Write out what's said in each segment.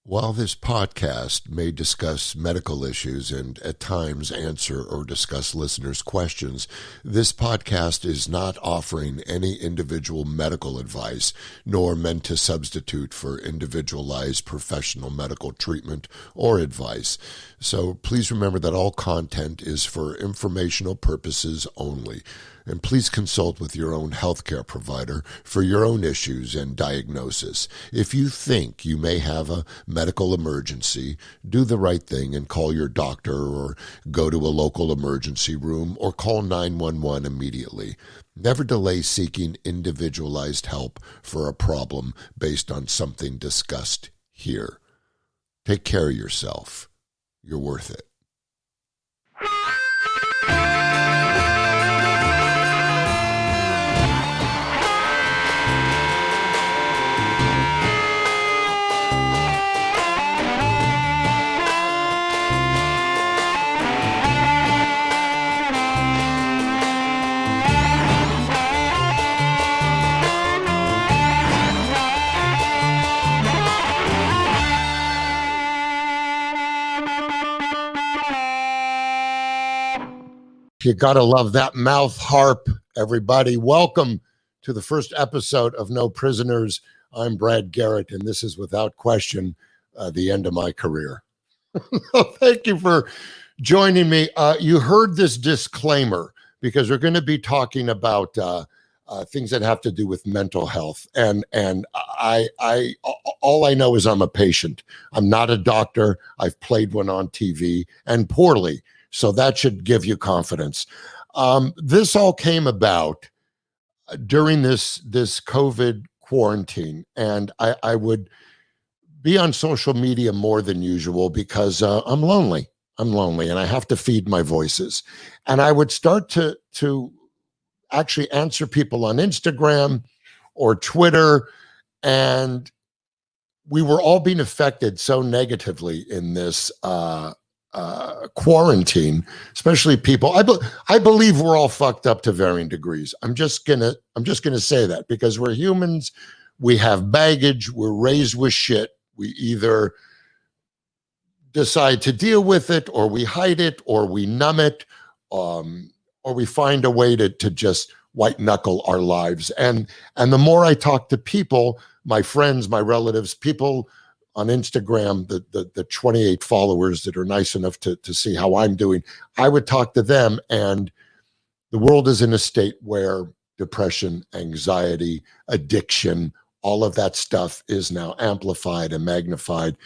While this podcast may discuss medical issues and at times answer or discuss listeners' questions, this podcast is not offering any individual medical advice, nor meant to substitute for individualized professional medical treatment or advice. So please remember that all content is for informational purposes only. And please consult with your own healthcare provider for your own issues and diagnosis. If you think you may have a medical emergency, do the right thing and call your doctor or go to a local emergency room or call 911 immediately. Never delay seeking individualized help for a problem based on something discussed here. Take care of yourself. You're worth it. You gotta love that mouth harp, everybody. Welcome to the first episode of No Prisoners. I'm Brad Garrett, and this is without question the end of my career. Thank you for joining me. You heard this disclaimer because we're going to be talking about things that have to do with mental health, and I all I know is I'm a patient. I'm not a doctor. I've played one on TV and poorly. So that should give you confidence. This all came about during this COVID quarantine, and I would be on social media more than usual because I'm lonely. I'm lonely, and I have to feed my voices. And I would start to actually answer people on Instagram or Twitter, and we were all being affected so negatively in this quarantine, especially people. I believe we're all fucked up to varying degrees. I'm just gonna say that because we're humans. We have baggage. We're raised with shit. We either decide to deal with it, or we hide it, or we numb it, or we find a way to just white knuckle our lives. And the more I talk to people, my friends, my relatives, people on Instagram, the 28 followers that are nice enough to see how I'm doing, I would talk to them, and the world is in a state where depression, anxiety, addiction, all of that stuff is now amplified and magnified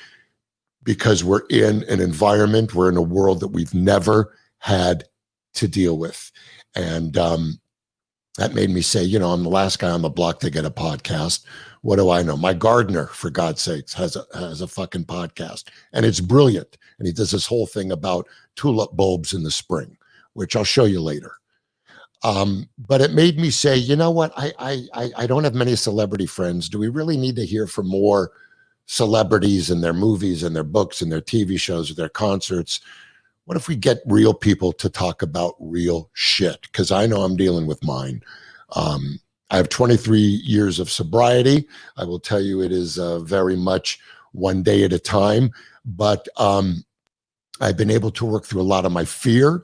because we're in an environment, we're in a world that we've never had to deal with. And that made me say, I'm the last guy on the block to get a podcast. What do I know? My gardener, for God's sakes, has a fucking podcast, and it's brilliant. And he does this whole thing about tulip bulbs in the spring, which I'll show you later. But it made me say, you know what? I don't have many celebrity friends. Do we really need to hear from more celebrities and their movies and their books and their TV shows or their concerts? What if we get real people to talk about real shit? Because I know I'm dealing with mine. I have 23 years of sobriety. I will tell you it is very much one day at a time. But I've been able to work through a lot of my fear.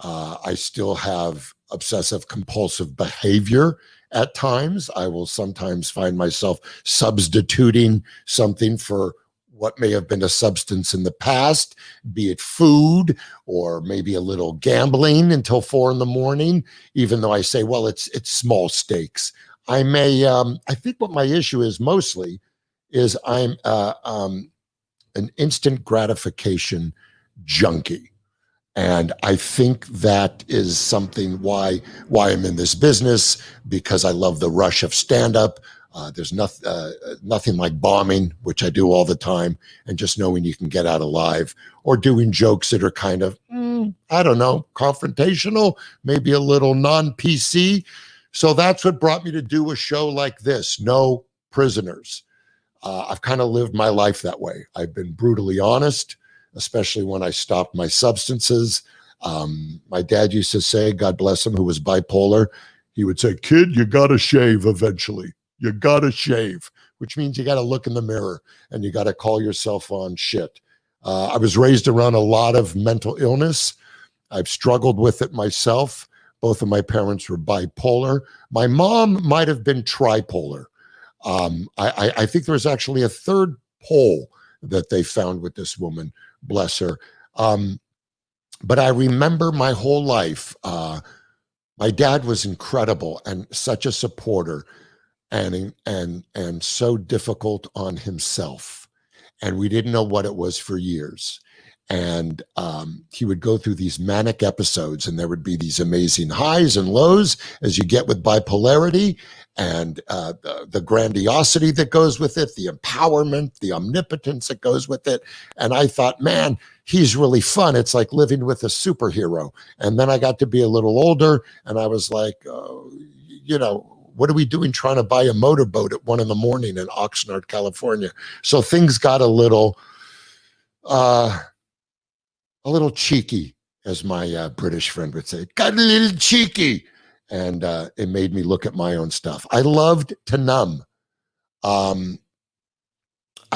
I still have obsessive compulsive behavior at times. I will sometimes find myself substituting something for what may have been a substance in the past, be it food or maybe a little gambling until 4 a.m, even though I say, well, it's small stakes. I think what my issue is mostly is I'm an instant gratification junkie. And I think that is something why I'm in this business, because I love the rush of stand-up. There's nothing like bombing, which I do all the time, and just knowing you can get out alive, or doing jokes that are kind of, I don't know, confrontational, maybe a little non-PC. So that's what brought me to do a show like this, No Prisoners. I've kind of lived my life that way. I've been brutally honest, especially when I stopped my substances. My dad used to say, God bless him, who was bipolar, he would say, kid, you got to shave eventually. You got to shave, which means you got to look in the mirror and you got to call yourself on shit. I was raised around a lot of mental illness. I've struggled with it myself. Both of my parents were bipolar. My mom might have been tripolar. I think there was actually a third pole that they found with this woman, bless her. But I remember my whole life, my dad was incredible and such a supporter and so difficult on himself. And we didn't know what it was for years. And he would go through these manic episodes, and there would be these amazing highs and lows as you get with bipolarity, and the grandiosity that goes with it, the empowerment, the omnipotence that goes with it. And I thought, man, he's really fun. It's like living with a superhero. And then I got to be a little older, and I was like, what are we doing trying to buy a motorboat at 1 a.m. in Oxnard, California? So things got a little cheeky, as my British friend would say. Got a little cheeky. And it made me look at my own stuff. I loved to numb. I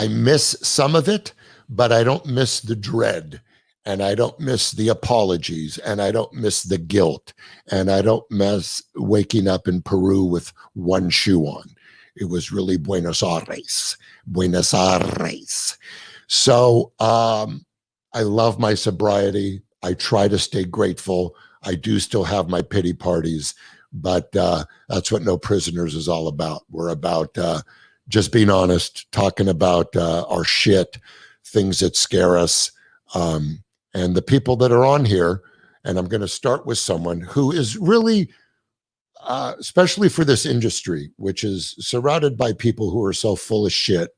miss some of it, but I don't miss the dread. And I don't miss the apologies. And I don't miss the guilt. And I don't miss waking up in Peru with one shoe on. It was really Buenos Aires. Buenos Aires. So I love my sobriety. I try to stay grateful. I do still have my pity parties, but that's what No Prisoners is all about. We're about just being honest, talking about our shit, things that scare us. And the people that are on here, and I'm going to start with someone who is really, especially for this industry, which is surrounded by people who are so full of shit.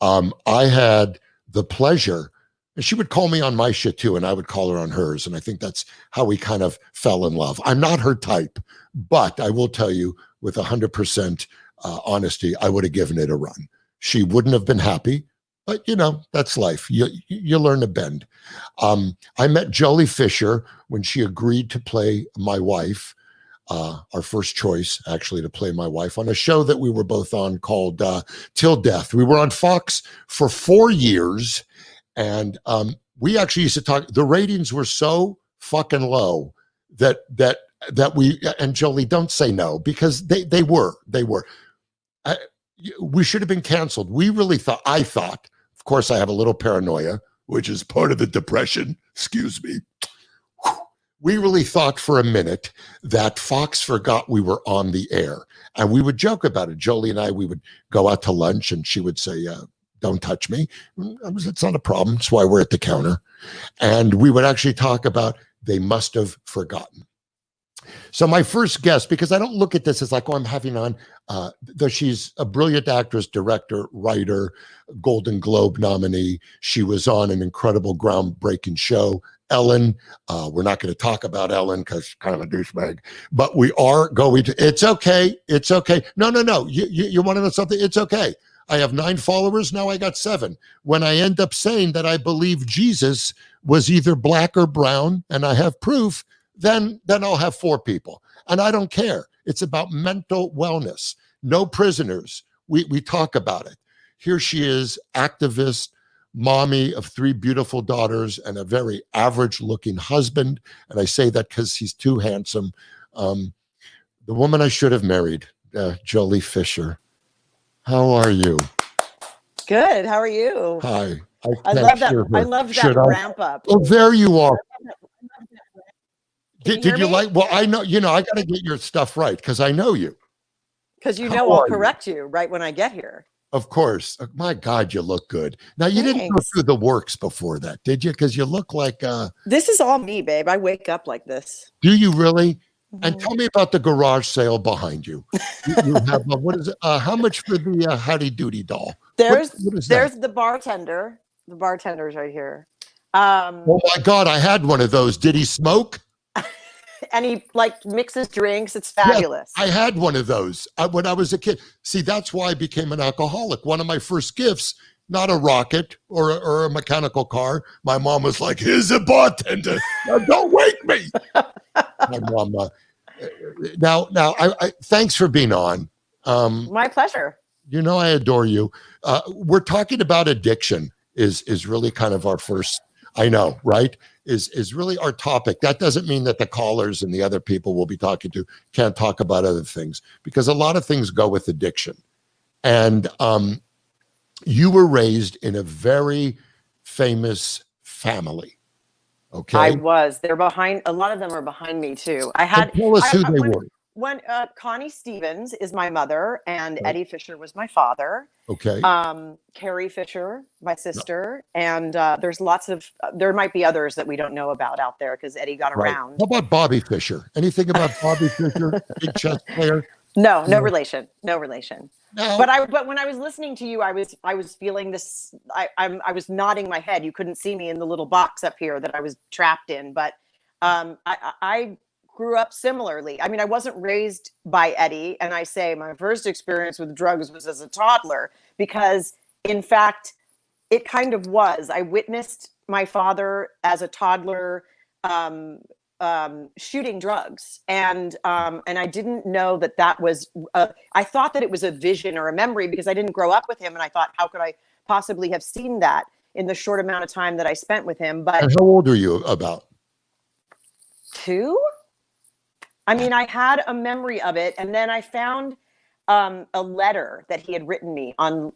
I had the pleasure, and she would call me on my shit too, and I would call her on hers. And I think that's how we kind of fell in love. I'm not her type, but I will tell you with 100% honesty, I would have given it a run. She wouldn't have been happy, but that's life. You learn to bend. I met Carrie Fisher when she agreed to play my wife, our first choice, actually, to play my wife on a show that we were both on called Till Death. We were on Fox for 4 years. And we actually used to talk. The ratings were so fucking low that we, and Jolie, don't say no, because they were. We should have been canceled. I thought, of course, I have a little paranoia, which is part of the depression. Excuse me. We really thought for a minute that Fox forgot we were on the air, and we would joke about it. Jolie and I, we would go out to lunch, and she would say, don't touch me. It's not a problem. That's why we're at the counter. And we would actually talk about they must have forgotten. So my first guest, because I don't look at this as like, I'm having on, though she's a brilliant actress, director, writer, Golden Globe nominee. She was on an incredible, groundbreaking show, Ellen. We're not going to talk about Ellen because she's kind of a douchebag, but we are going to. It's okay. It's okay. No. You want to know something? It's okay. I have 9 followers. Now I got 7. When I end up saying that I believe Jesus was either black or brown, and I have proof, then I'll have 4 people. And I don't care. It's about mental wellness. No prisoners. We talk about it. Here she is, activist, mommy of 3 beautiful daughters and a very average looking husband. And I say that because he's too handsome. The woman I should have married, Carrie Fisher. How are you? Good. How are you? Hi. I love that. I love that ramp up. Oh, there you are. Did you me? like? Well, I know. I got to get your stuff right because I know you. Because I'll correct you right when I get here. Of course. My God, you look good. Now you didn't go through the works before that, did you? Because you look like. This is all me, babe. I wake up like this. Do you really? And tell me about the garage sale behind you. You have what is it? How much for the Howdy Doody doll? There's the bartender. The bartender's right here. Oh my God, I had one of those. Did he smoke? And he mixes drinks. It's fabulous. Yeah, I had one of those when I was a kid. See, that's why I became an alcoholic. One of my first gifts, not a rocket or a mechanical car. My mom was like, "Here's a bartender. Now, don't wake me." My mom. Now, I thanks for being on. My pleasure. You know I adore you. We're talking about addiction is really kind of our first, I know, right? Is really our topic. That doesn't mean that the callers and the other people we'll be talking to can't talk about other things, because a lot of things go with addiction. And you were raised in a very famous family. Okay. I was. They're behind. A lot of them are behind me too. I had. Tell us who they were. When Connie Stevens is my mother, and Okay. Eddie Fisher was my father. Okay. Carrie Fisher, my sister, and there's lots of. There might be others that we don't know about out there because Eddie got Right. around. How about Bobby Fisher? Anything about Bobby Fisher? Big chess player? No relation. No relation. No. But when I was listening to you, I was feeling this. I was nodding my head. You couldn't see me in the little box up here that I was trapped in. But I grew up similarly. I mean, I wasn't raised by Eddie, and I say my first experience with drugs was as a toddler, because in fact, it kind of was. I witnessed my father as a toddler shooting drugs, and I didn't know that was. I thought that it was a vision or a memory because I didn't grow up with him, and I thought, how could I possibly have seen that in the short amount of time that I spent with him? But and how old are you? About 2. I mean, I had a memory of it, and then I found a letter that he had written me on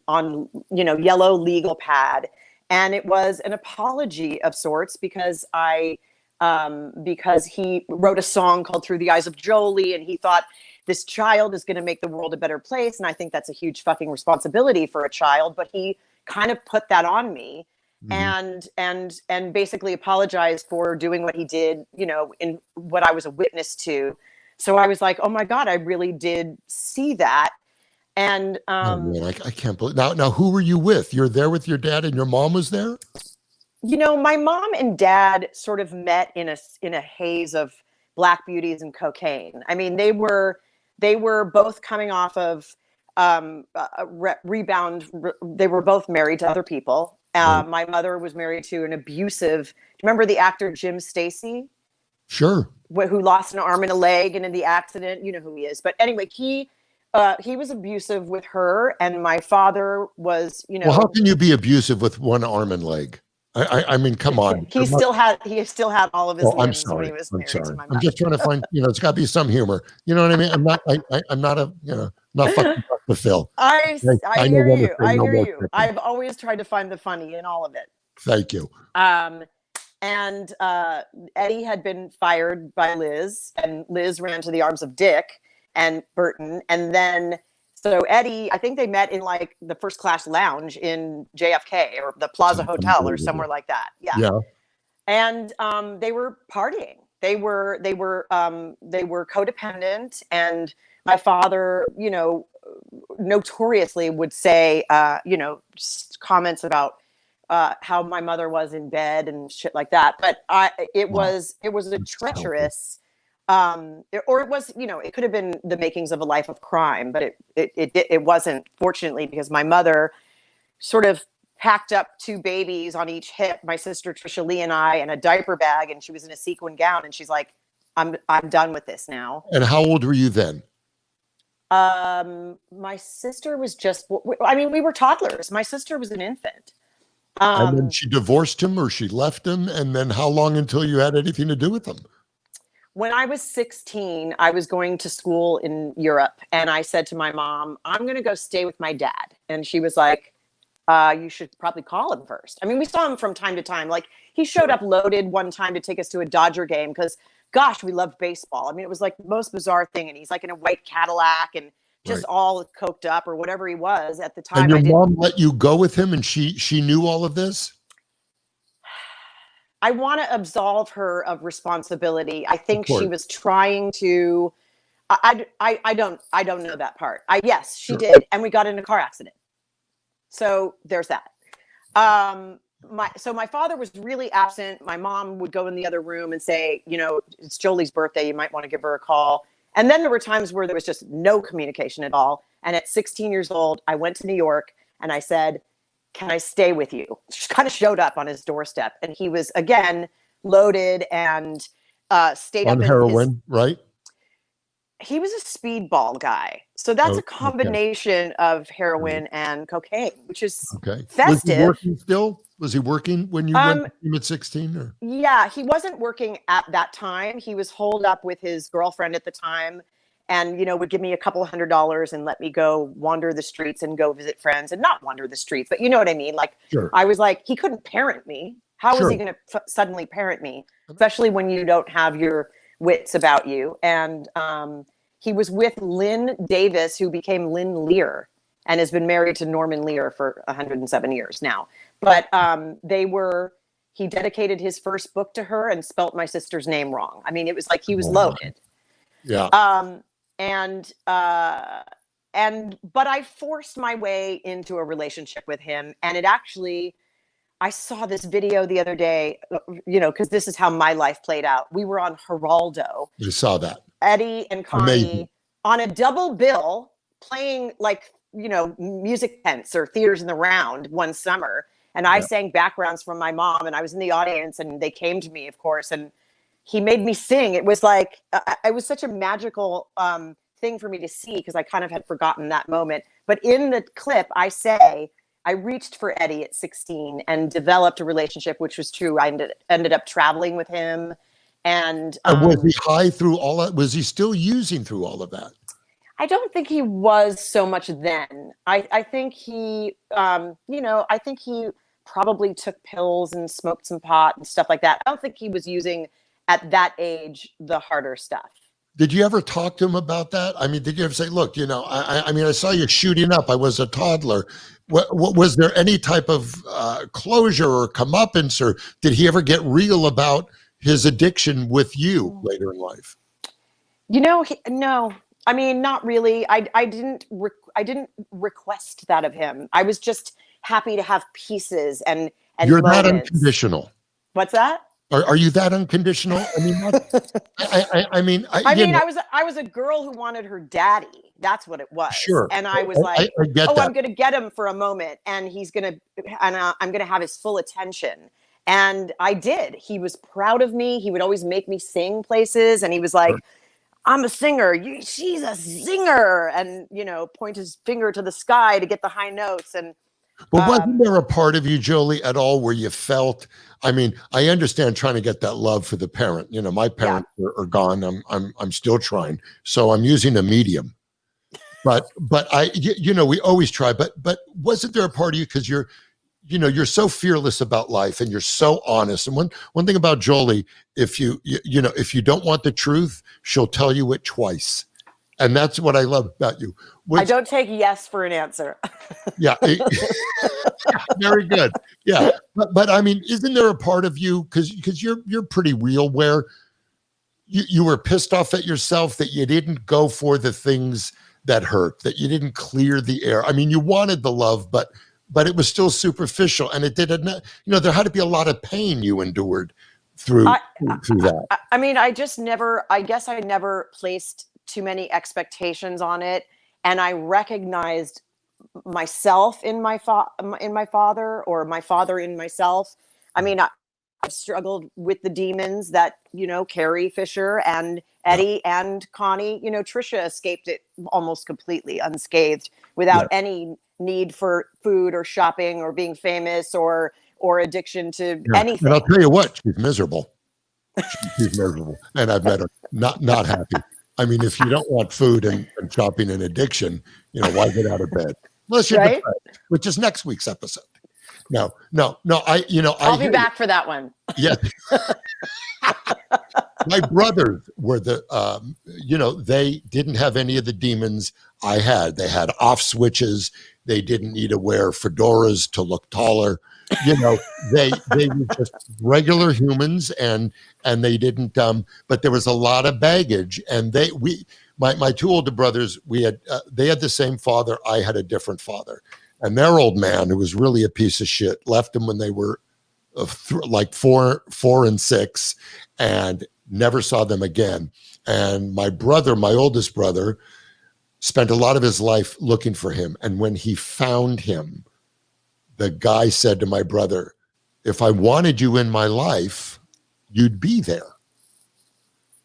yellow legal pad, and it was an apology of sorts because he wrote a song called "Through the Eyes of Jolie," and he thought this child is going to make the world a better place, and I think that's a huge fucking responsibility for a child, but he kind of put that on me. And basically apologized for doing what he did, in what I was a witness to. So I was like, oh my God, I really did see that. And oh man, I can't believe now who were you with? You're there with your dad and your mom was there? My mom and dad sort of met in a haze of black beauties and cocaine. I mean, they were both coming off of rebound. They were both married to other people. My mother was married to an abusive. Do you remember the actor Jim Stacy? Sure. Who lost an arm and a leg in the accident? You know who he is. But anyway, he was abusive with her, and my father was. Well, how can you be abusive with one arm and leg? I mean, come on. He still had all of his limbs when he was I'm married sorry. to my mother. I'm just trying to find. It's got to be some humor. You know what I mean? I'm not not fucking Dr. Phil. I hear you. I hear you. Chicken. I've always tried to find the funny in all of it. Thank you. And Eddie had been fired by Liz, and Liz ran to the arms of Dick and Burton. And then, so Eddie, I think they met in like the first class lounge in JFK or the Plaza Hotel or somewhere like that. Yeah. And they were partying. They were codependent. And my father, notoriously would say, comments about how my mother was in bed and shit like that. But it was a treacherous, or it was, it could have been the makings of a life of crime, but it wasn't, fortunately, because my mother sort of packed up 2 babies on each hip, my sister Trisha Lee and I, and a diaper bag, and she was in a sequin gown, and she's like, I'm done with this now. And how old were you then? My sister was we were toddlers. My sister was an infant. And then she divorced him, or she left him, and then how long until you had anything to do with him? When I was 16, I was going to school in Europe, and I said to my mom, I'm going to go stay with my dad. And she was like, you should probably call him first. I mean, we saw him from time to time. Like, he showed up loaded one time to take us to a Dodger game because, gosh, we loved baseball. I mean, it was like the most bizarre thing. And he's like in a white Cadillac and just all coked up or whatever he was at the time. And your mom let you go with him, and she knew all of this? I want to absolve her of responsibility. I think she was trying to. I don't know that part. Yes, she did, and we got in a car accident. So there's that. My father was really absent. My mom would go in the other room and say, it's Jolie's birthday. You might want to give her a call. And then there were times where there was just no communication at all. And at 16 years old, I went to New York and I said, can I stay with you? She kind of showed up on his doorstep, and he was again loaded and stayed on up heroin, right? he was a speedball guy. So that's Oh, a combination of heroin and cocaine, which is okay. Was he festive. working still? Was he working when you went to him at 16? Or? Yeah, he wasn't working at that time. He was holed up with his girlfriend at the time, and would give me a couple $100 and let me go wander the streets and go visit friends, and not wander the streets, but you know what I mean? Like, Sure. I was like, he couldn't parent me. How was he going to suddenly parent me, especially when you don't have your wits about you? And he was with Lynn Davis, who became Lynn Lear and has been married to Norman Lear for 107 years now. But he dedicated his first book to her and spelt my sister's name wrong. I mean, it was like he was loaded. Yeah. But I forced my way into a relationship with him. And it actually, I saw this video the other day, because this is how my life played out. We were on Geraldo. You saw that. Eddie and Connie Amazing. On a double bill playing music tents or theaters in the round one summer. And I sang backgrounds from my mom, and I was in the audience, and they came to me, of course, and he made me sing. It was like, it was such a magical thing for me to see, because I kind of had forgotten that moment. But in the clip, I say, I reached for Eddie at 16 and developed a relationship, which was true. I ended up traveling with him. And was he high through all that? Was he still using through all of that? I don't think he was so much then. I think he, I think he probably took pills and smoked some pot and stuff like that. I don't think he was using at that age the harder stuff. Did you ever talk to him about that? I mean, did you ever say, look, I saw you shooting up. I was a toddler. What was there any type of closure or comeuppance, or did he ever get real about his addiction with you later in life? No. I mean, not really. I didn't request that of him. I was just happy to have pieces and You're moments. that unconditional. What's that? Are you that unconditional? I mean, I was a girl who wanted her daddy. That's what it was. Sure. And I was like, I get that. I'm going to get him for a moment, and I'm going to have his full attention. And I did. He was proud of me. He would always make me sing places, and he was like, I'm a singer. She's a singer. And, point his finger to the sky to get the high notes. And but wasn't there a part of you, Jolie, at all where you felt, I mean, I understand trying to get that love for the parent. My parents are gone. I'm still trying. So I'm using a medium. But we always try. But wasn't there a part of you, because you're so fearless about life and you're so honest. And one thing about Jolie, if you don't want the truth, she'll tell you it twice. And that's what I love about you. I don't take yes for an answer. Yeah. Very good. Yeah. But I mean, isn't there a part of you, because you're pretty real, where you were pissed off at yourself that you didn't go for the things that hurt, that you didn't clear the air. I mean, you wanted the love, but it was still superficial, and it didn't, there had to be a lot of pain you endured through that. I mean, I guess I never placed too many expectations on it. And I recognized myself in my father, or my father in myself. I mean, I've struggled with the demons that, Carrie Fisher and Eddie and Connie, Trisha escaped it almost completely unscathed without any need for food or shopping or being famous or addiction to anything. And I'll tell you what, she's miserable. She's miserable. And I've met her not happy. I mean, if you don't want food and shopping and addiction, why get out of bed? Unless you're depressed, which is next week's episode. No. I'll be back for that one. Yeah. My brothers were they didn't have any of the demons I had. They had off switches. They didn't need to wear fedoras to look taller. They were just regular humans, and they didn't. But there was a lot of baggage, and my two older brothers, they had the same father. I had a different father, and their old man, who was really a piece of shit, left them when they were like 4 and 6, and never saw them again. And my oldest brother, spent a lot of his life looking for him, and when he found him, the guy said to my brother, if I wanted you in my life, you'd be there.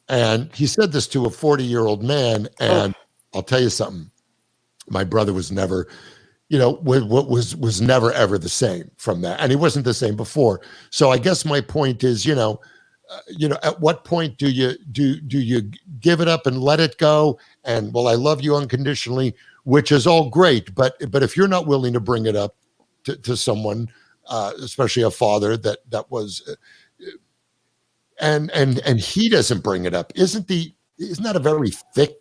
And he said this to a 40-year-old man. And I'll tell you something. My brother was never, was never ever the same from that. And he wasn't the same before. So I guess my point is, at what point do you give it up and let it go? And well, I love you unconditionally, which is all great. But if you're not willing to bring it up to someone, especially a father that was, and he doesn't bring it up, isn't that a very thick,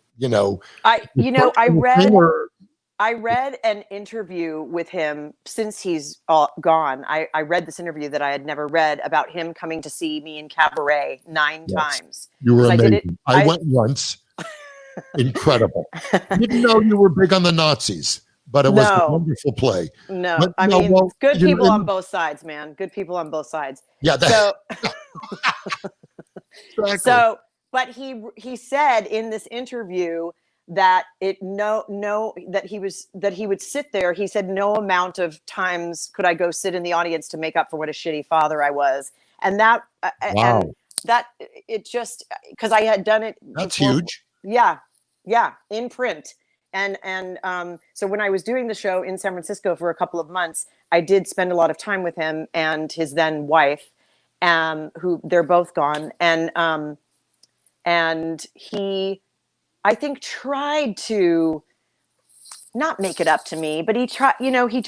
I read an interview with him since he's gone. I read this interview that I had never read about him coming to see me in Cabaret 9 times. You were amazing. I went once. Incredible. Didn't know you were big on the Nazis, but it was a wonderful play. No, but, I mean, good people on both sides, man. Good people on both sides. Yeah. Exactly. But he said in this interview that that he would sit there. He said, no amount of times could I go sit in the audience to make up for what a shitty father I was. And that, and that it just, because I had done it. That's before. huge. Yeah. In print. And so when I was doing the show in San Francisco for a couple of months, I did spend a lot of time with him and his then wife, who they're both gone. And he, I think, tried to not make it up to me, but he tried, he knew he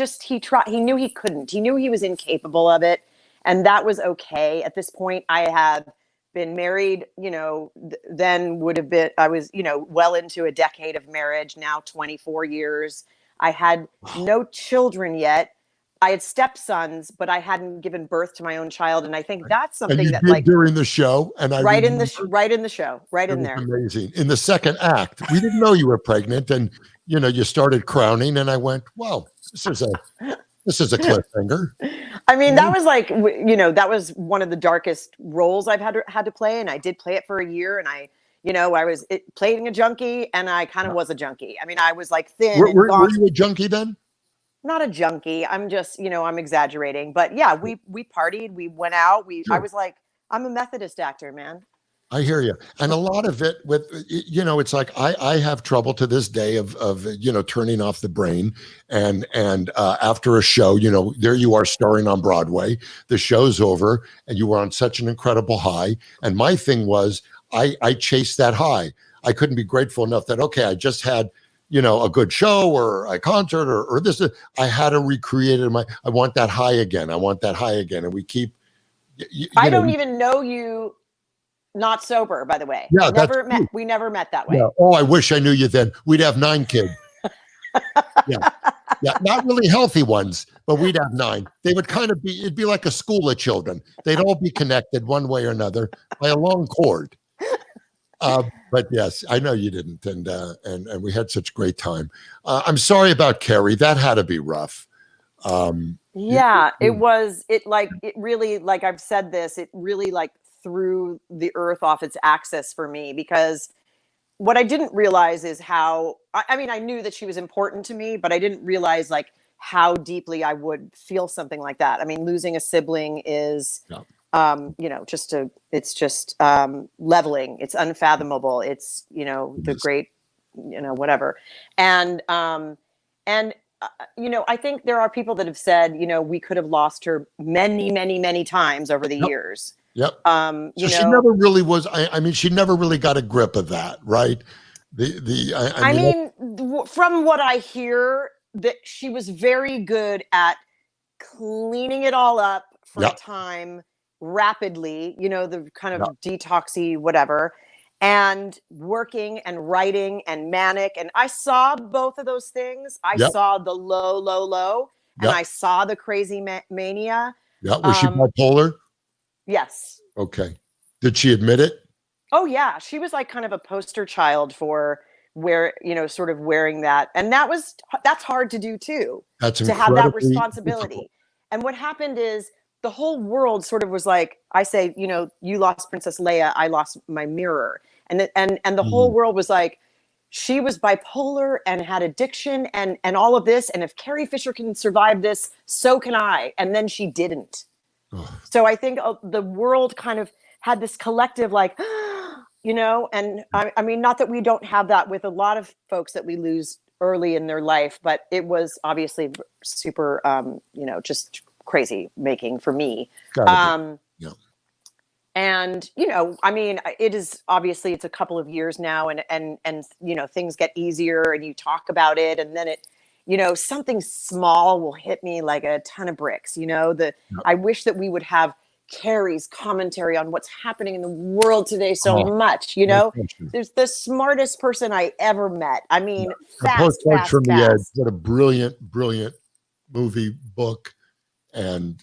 couldn't. He knew he was incapable of it. And that was okay. At this point, I had been married, then would have been, I was, well into a decade of marriage, now 24 years. I had no children yet. I had stepsons, but I hadn't given birth to my own child. And I think that's something that did during the show. And right in the show, right in there. Amazing. In the second act, we didn't know you were pregnant, and, you started crowning, and I went, wow, this is a cliffhanger. I mean, that was like, that was one of the darkest roles I've had to play. And I did play it for a year. And I was playing a junkie, and I kind of was a junkie. I mean, I was like thin. Were you a junkie then? Not a junkie. I'm just, I'm exaggerating. But yeah, we partied. We went out. Sure. I was like, I'm a Methodist actor, man. I hear you. And a lot of it with, it's like I have trouble to this day of turning off the brain. And after a show, there you are starring on Broadway. The show's over and you were on such an incredible high. And my thing was I chased that high. I couldn't be grateful enough that, okay, I just had, a good show or a concert or this. I had to recreate it. I want that high again. I want that high again. And we keep. I don't even know you not sober, by the way. Yeah, we never met that way. Yeah. Oh, I wish I knew you then. We'd have 9 kids. Yeah. Not really healthy ones, but we'd have 9. They would it'd be like a school of children. They'd all be connected one way or another by a long cord. But yes, I know you didn't, and we had such great time. I'm sorry about Carrie. That had to be rough. It was. It really, like I've said this. It really threw the earth off its axis for me, because what I didn't realize is how. I mean, I knew that she was important to me, but I didn't realize how deeply I would feel something like that. I mean, losing a sibling is. Yeah. It's just leveling. It's unfathomable. It's, the great, whatever. And I think there are people that have said, we could have lost her many, many, many times over the years. Yep. She never really was. I mean, she never really got a grip of that, right? I mean, from what I hear, that she was very good at cleaning it all up for a time. Rapidly, the kind of detoxy whatever, and working and writing and manic. And I saw both of those things. I saw the low, and I saw the crazy mania. Yeah. Was she bipolar? Yes. Okay. Did she admit it? Oh yeah. She was kind of a poster child for sort of wearing that. And that's hard to do too. That's to have that responsibility. Difficult. And what happened is, the whole world sort of was like, I say, you lost Princess Leia, I lost my mirror. And the whole world was like, she was bipolar and had addiction and all of this. And if Carrie Fisher can survive this, so can I. And then she didn't. So I think the world kind of had this collective and I mean, not that we don't have that with a lot of folks that we lose early in their life, but it was obviously super, just crazy making for me. Gotta be. Yeah. And, I mean, it is obviously it's a couple of years now and, things get easier and you talk about it and then it, something small will hit me like a ton of bricks, I wish that we would have Carrie's commentary on what's happening in the world today so much, there's the smartest person I ever met. I mean, fast. From the Edge. What a brilliant movie, book. And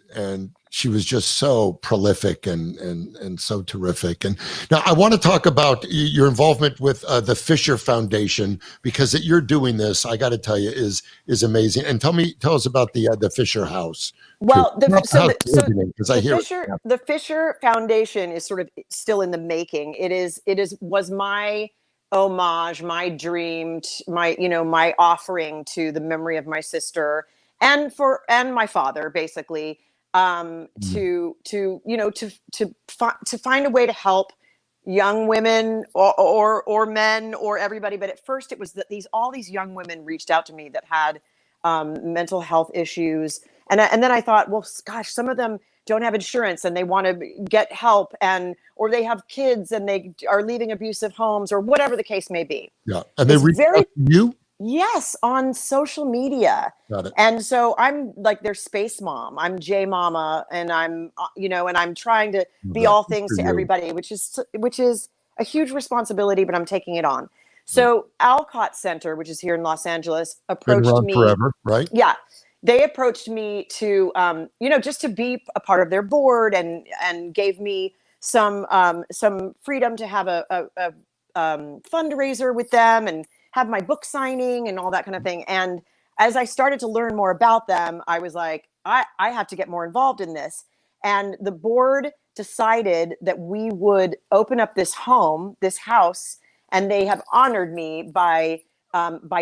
she was just so prolific and so terrific. And now I want to talk about your involvement with the Fisher Foundation, because that you're doing this, I got to tell you, is amazing. And tell us about the Fisher House. Well, the Fisher Foundation is sort of still in the making. Was my homage, my dream, my offering to the memory of my sister and my father, basically, to find a way to help young women or men or everybody. But at first it was that all these young women reached out to me that had mental health issues. And then I thought, well, gosh, some of them don't have insurance and they want to get help or they have kids and they are leaving abusive homes or whatever the case may be. Yeah. And they reached out to you? Yes, on social media. Got it. And so I'm like their space mom. I'm J Mama, and I'm and I'm trying to be all things to everybody, which is a huge responsibility, but I'm taking it on. So Alcott Center, which is here in Los Angeles, approached me forever, right? Yeah. They approached me to just to be a part of their board and gave me some freedom to have a fundraiser with them and have my book signing and all that kind of thing. And as I started to learn more about them, I was like, I have to get more involved in this. And the board decided that we would open up this house, and they have honored me by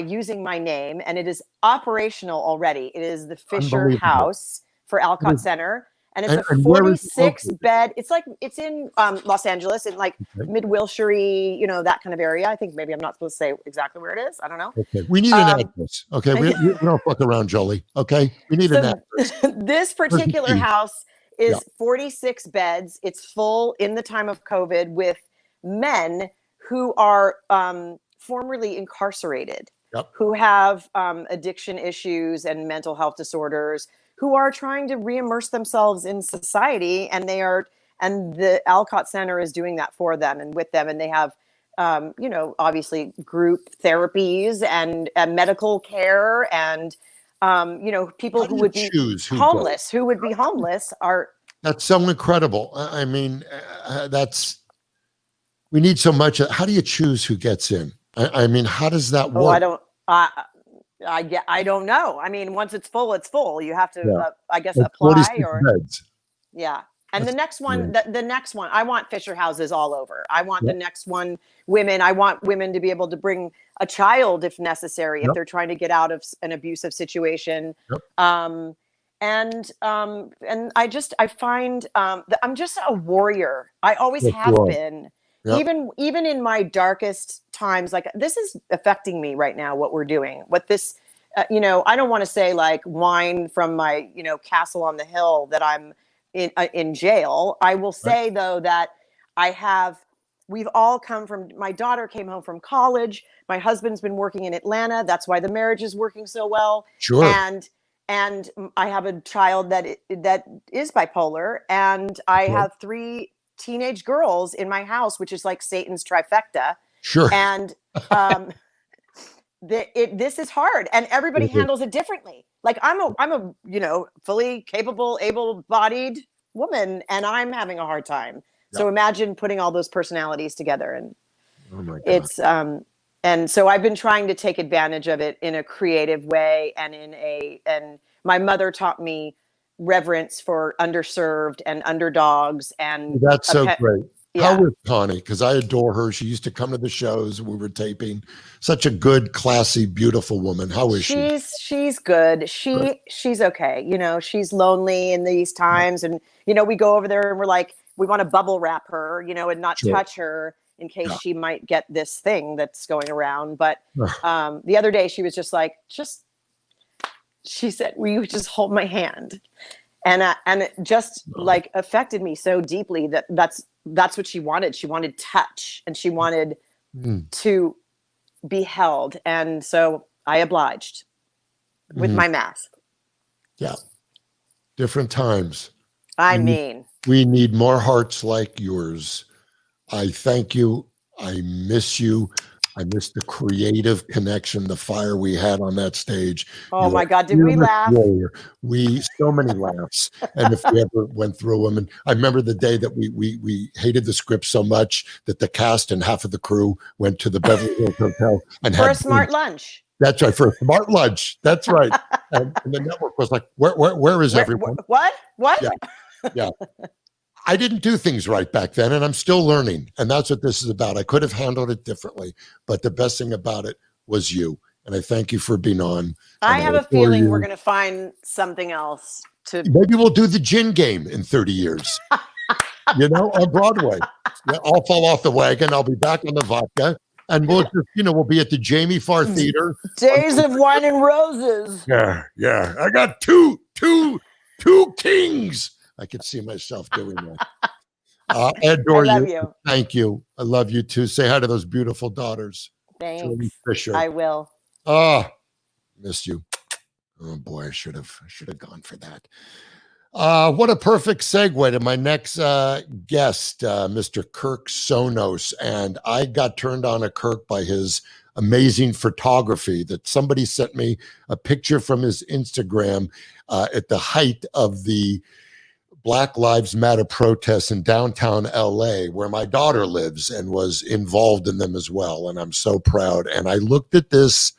using my name, and it is operational already. It is the Fisher House for Alcott Center. And it's a 46 bed. It's in Los Angeles, in Mid-Wilshire, that kind of area. I think maybe I'm not supposed to say exactly where it is. I don't know. Okay. We need an address. Okay. We don't fuck around, Jolie. Okay. We need an address. This particular house is 46 beds. It's full in the time of COVID with men who are formerly incarcerated, who have addiction issues and mental health disorders, who are trying to reimmerse themselves in society, and the Alcott Center is doing that for them and with them. And they have, obviously group therapies and medical care and, people who would be homeless are. That's so incredible. I mean, we need so much. How do you choose who gets in? I mean, how does that work? I don't know. I mean, once it's full, it's full. You have to, I guess, apply or beds. Yeah. And the next one, I want Fisher houses all over. I want the next one, women. I want women to be able to bring a child if necessary, if they're trying to get out of an abusive situation. And I find that I'm just a warrior. I always have been. Yep. Even in my darkest times, like this is affecting me right now, what we're doing, what this, I don't want to say like whine from my, castle on the hill that I'm in jail. I will say though, that we've all my daughter came home from college. My husband's been working in Atlanta. That's why the marriage is working so well. Sure. And I have a child that is bipolar, and I have 3 teenage girls in my house, which is like Satan's trifecta. Sure. And this is hard, and everybody handles it differently. Like I'm a fully capable, able-bodied woman, and I'm having a hard time. Yep. So imagine putting all those personalities together, and it's and so I've been trying to take advantage of it in a creative way, and my mother taught me reverence for underserved and underdogs, and that's so great. How is Connie? Because I adore her. She used to come to the shows we were taping. Such a good, classy, beautiful woman. How is she? She's good. She's okay. She's lonely in these times, and we go over there and we're like, we want to bubble wrap her, and not touch her. in case Yeah. she might get this thing that's going around. But Ugh. the other day she was just like, she said, will you just hold my hand? And it just like affected me so deeply that's what she wanted. She wanted touch, and she wanted to be held. And so I obliged with my mask. Yeah. Different times. I mean, we need more hearts like yours. I thank you. I miss you. I miss the creative connection, the fire we had on that stage. oh my God, did we laugh? Warrior. So many laughs. And if we ever went through them, and I remember the day that we hated the script so much that the cast and half of the crew went to the Beverly Hills Hotel and for had a smart lunch. That's right, for a smart lunch. That's right. And the network was like, where is everyone? What? Yeah. I didn't do things right back then, and I'm still learning. And that's what this is about. I could have handled it differently, but the best thing about it was you. And I thank you for being on. I have a feeling we're going to find something else to. Maybe we'll do the gin game in 30 years, on Broadway. Yeah, I'll fall off the wagon. I'll be back on the vodka. And we'll just, we'll be at the Jamie Farr Theater. Days of Wine and Roses. Yeah. I got two kings. I could see myself doing that. I adore you. Thank you. I love you too. Say hi to those beautiful daughters. Thanks. Carrie Fisher. I will. Missed you. Oh boy, I should have gone for that. What a perfect segue to my next guest, Mr. Kirk Sonos. And I got turned on to Kirk by his amazing photography. That somebody sent me a picture from his Instagram at the height of the Black Lives Matter protests in downtown LA, where my daughter lives and was involved in them as well. And I'm so proud. And I looked at this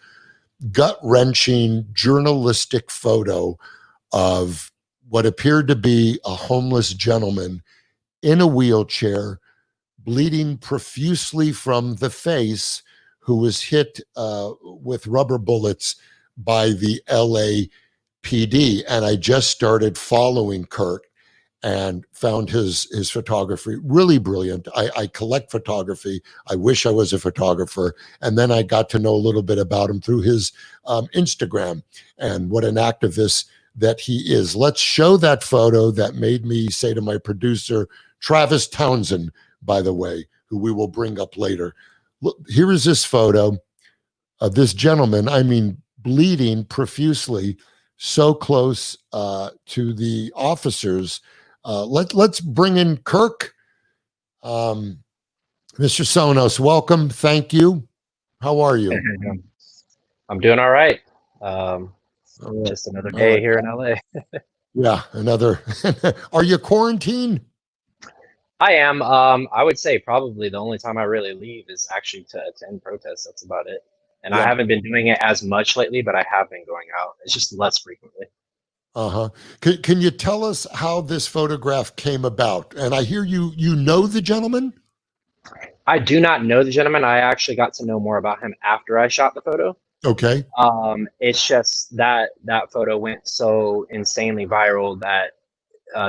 gut-wrenching journalistic photo of what appeared to be a homeless gentleman in a wheelchair, bleeding profusely from the face, who was hit with rubber bullets by the LAPD. And I just started following Kirk and found his photography really brilliant. I collect photography. I wish I was a photographer. And then I got to know a little bit about him through his Instagram, and what an activist that he is. Let's show that photo that made me say to my producer, Travis Townsend, by the way, who we will bring up later. Look, here is this photo of this gentleman, bleeding profusely, so close to the officers. Let's bring in Kirk. Mr. Sonos, welcome. Thank you. How are you? I'm doing all right. Just another day here in LA. Yeah, another. Are you quarantined? I am. I would say probably the only time I really leave is actually to attend protests. That's about it. And I haven't been doing it as much lately, but I have been going out. It's just less frequently. Can you tell us how this photograph came about? And I hear you know the gentleman? I do not know the gentleman. I actually got to know more about him after I shot the photo. Okay. It's just that photo went so insanely viral that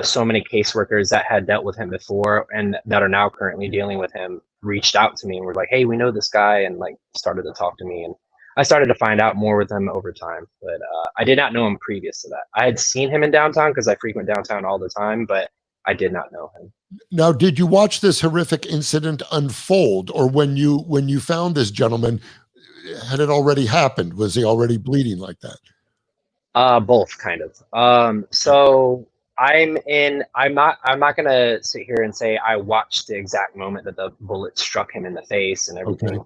so many caseworkers that had dealt with him before and that are now currently dealing with him reached out to me and were like, hey, we know this guy, and started to talk to me. And I started to find out more with him over time, but I did not know him previous to that. I had seen him in downtown because I frequent downtown all the time, but I did not know him. Now, did you watch this horrific incident unfold, or when you found this gentleman, had it already happened? Was he already bleeding like that? Both, kind of. So I'm not gonna sit here and say I watched the exact moment that the bullet struck him in the face and everything.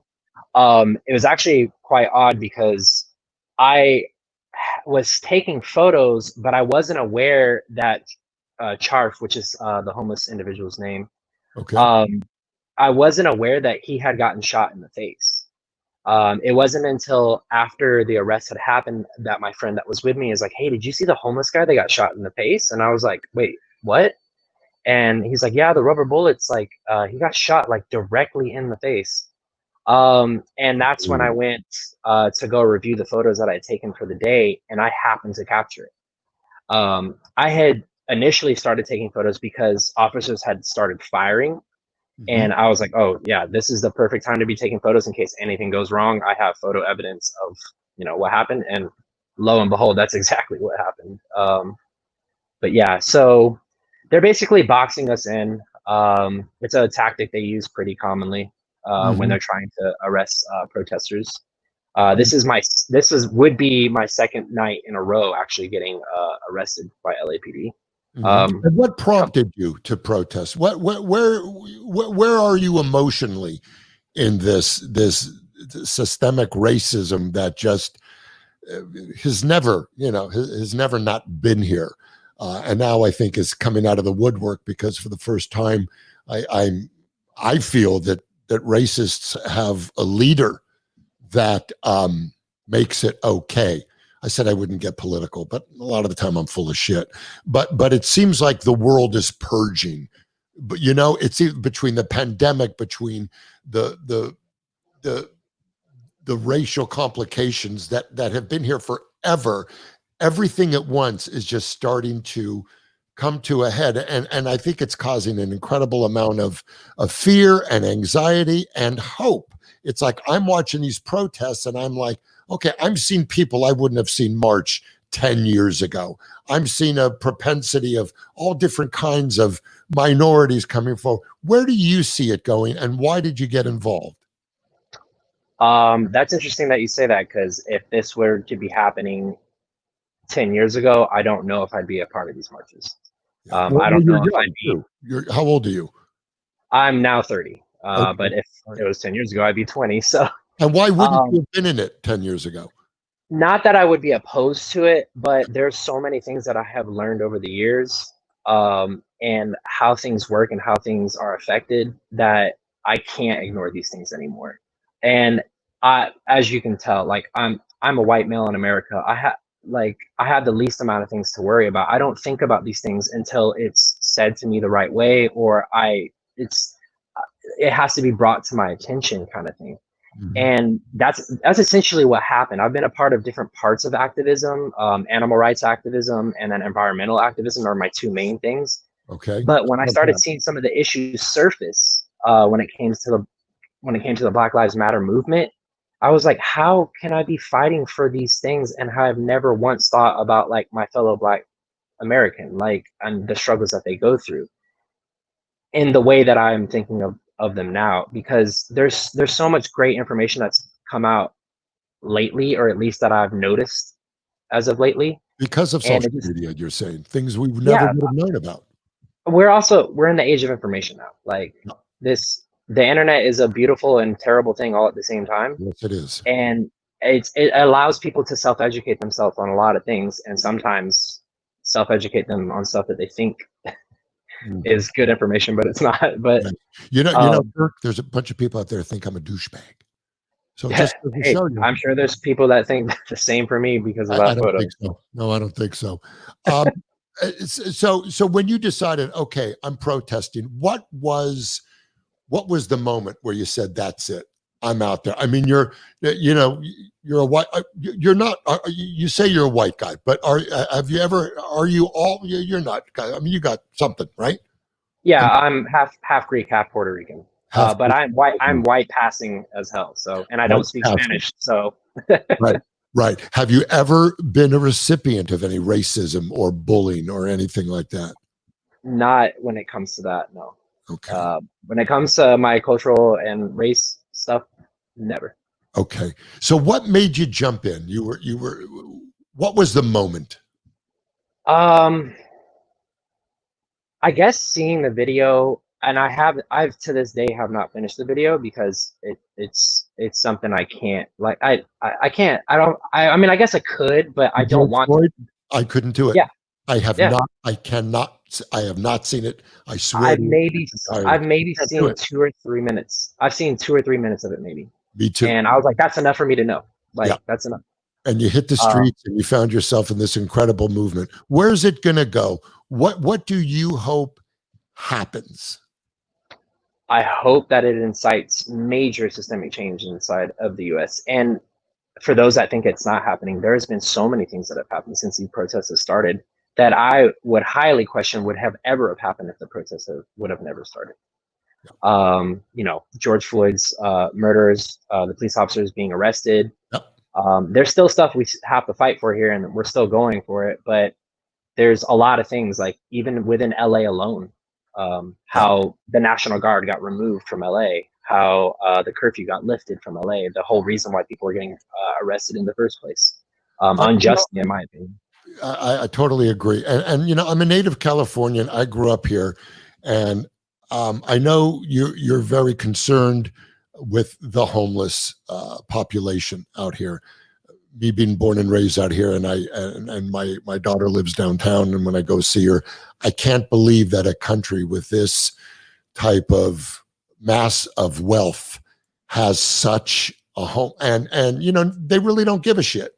Okay. It was actually quite odd because I was taking photos, but I wasn't aware that Charf, which is the homeless individual's name, I wasn't aware that he had gotten shot in the face. It wasn't until after the arrest had happened that my friend that was with me is like, hey, did you see the homeless guy that got shot in the face? And I was like, wait, what? And he's like, yeah, the rubber bullets, he got shot directly in the face. And that's when I went to go review the photos that I had taken for the day, and I happened to capture it. I had initially started taking photos because officers had started firing, And I was like, oh yeah, this is the perfect time to be taking photos in case anything goes wrong. I have photo evidence of, what happened. And lo and behold, that's exactly what happened. But yeah, so they're basically boxing us in. It's a tactic they use pretty commonly when they're trying to arrest protesters. Would be my second night in a row actually getting arrested by LAPD. And what prompted you to protest? Where are you emotionally in this systemic racism that just has never not been here, and now I think is coming out of the woodwork, because for the first time I feel that racists have a leader that makes it okay. I said I wouldn't get political, but a lot of the time I'm full of shit. But it seems like the world is purging. But it's between the pandemic, between the racial complications that have been here forever. Everything at once is just starting to come to a head, and I think it's causing an incredible amount of fear and anxiety and hope. It's like I'm watching these protests and I'm like, okay, I'm seeing people I wouldn't have seen march 10 years ago. I'm seeing a propensity of all different kinds of minorities coming forward. Where do you see it going, and why did you get involved? That's interesting that you say that, because if this were to be happening 10 years ago, I don't know if I'd be a part of these marches. I don't know if I'd be. How old are you? I'm now 30. Okay. But if it was 10 years ago, I'd be 20. So. And why wouldn't you have been in it 10 years ago? Not that I would be opposed to it, but there's so many things that I have learned over the years, and how things work and how things are affected, that I can't ignore these things anymore. And as you can tell, like I'm a white male in America. I have the least amount of things to worry about. I don't think about these things until it's said to me the right way, or it has to be brought to my attention, kind of thing. And that's essentially what happened. I've been a part of different parts of activism. Animal rights activism and then environmental activism are my two main things. Okay. But when I started seeing some of the issues surface, when it came to the Black Lives Matter movement, I was like, how can I be fighting for these things and have never once thought about like my fellow Black American, like, and the struggles that they go through in the way that I'm thinking of them now, because there's so much great information that's come out lately, or at least that I've noticed as of lately. Because of social media, you're saying things we never would have known about. We're in the age of information now. Like the internet is a beautiful and terrible thing all at the same time. Yes, it is. And it allows people to self-educate themselves on a lot of things, and sometimes self-educate them on stuff that they think is good information, but it's not. But Kirk, there's a bunch of people out there who think I'm a douchebag. So I'm sure there's people that think the same for me because of that photo. Think so. No, I don't think so. So when you decided, okay, I'm protesting, what was the moment where you said, that's it, I'm out there? I mean, you're a white, you're not, you say you're a white guy, but you're not, I mean, you got something, right? Yeah, I'm half Greek, half Puerto Rican. But I'm white passing as hell. So, and I don't speak Spanish. So, right. Have you ever been a recipient of any racism or bullying or anything like that? Not when it comes to that, no. Okay. When it comes to my cultural and race stuff, never. Okay. So, what made you jump in? What was the moment? I guess seeing the video, and I've to this day have not finished the video because it's something I can't, like, I mean, I guess I could, but I don't want to. I couldn't do it. Yeah. I have not seen it. I swear. I've maybe seen 2 or 3 minutes. I've seen 2 or 3 minutes of it, maybe. Me too. And I was like, that's enough for me to know. That's enough. And you hit the streets and you found yourself in this incredible movement. Where's it going to go? What do you hope happens? I hope that it incites major systemic change inside of the U.S. And for those that think it's not happening, there's been so many things that have happened since the protests have started that I would highly question would have ever have happened if the protests would have never started. You know, George Floyd's murderers, the police officers being arrested. Yep. There's still stuff we have to fight for here, and we're still going for it. But there's a lot of things, like even within LA alone, how the National Guard got removed from LA, how the curfew got lifted from LA, the whole reason why people were getting arrested in the first place, unjustly, in my opinion. I totally agree. And, you know, I'm a native Californian. I grew up here, and I know you're very concerned with the homeless population out here. Me being born and raised out here, and my daughter lives downtown, and when I go see her, I can't believe that a country with this type of mass of wealth has such a home, and you know, they really don't give a shit.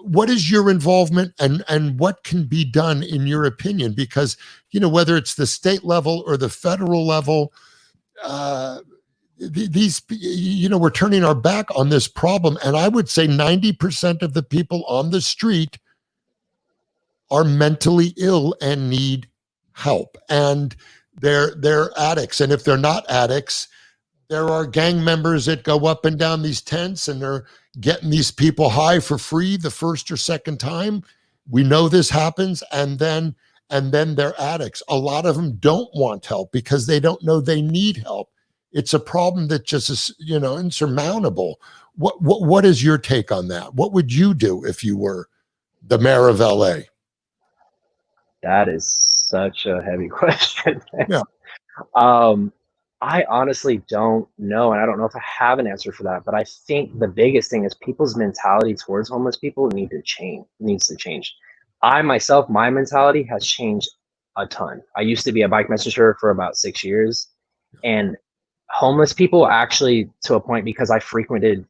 What is your involvement, and what can be done in your opinion? Because, you know, whether it's the state level or the federal level, these, you know, we're turning our back on this problem. And I would say 90% of the people on the street are mentally ill and need help. And they're addicts. And if they're not addicts, there are gang members that go up and down these tents, and they're getting these people high for free the first or second time. We know this happens. And then they're addicts. A lot of them don't want help because they don't know they need help. It's a problem that just is, you know, insurmountable. What is your take on that? What would you do if you were the mayor of LA? That is such a heavy question. Yeah. I honestly don't know, and I don't know if I have an answer for that. But I think the biggest thing is people's mentality towards homeless people needs to change. I myself, my mentality has changed a ton. I used to be a bike messenger for about 6 years, and homeless people, actually, to a point, because I frequented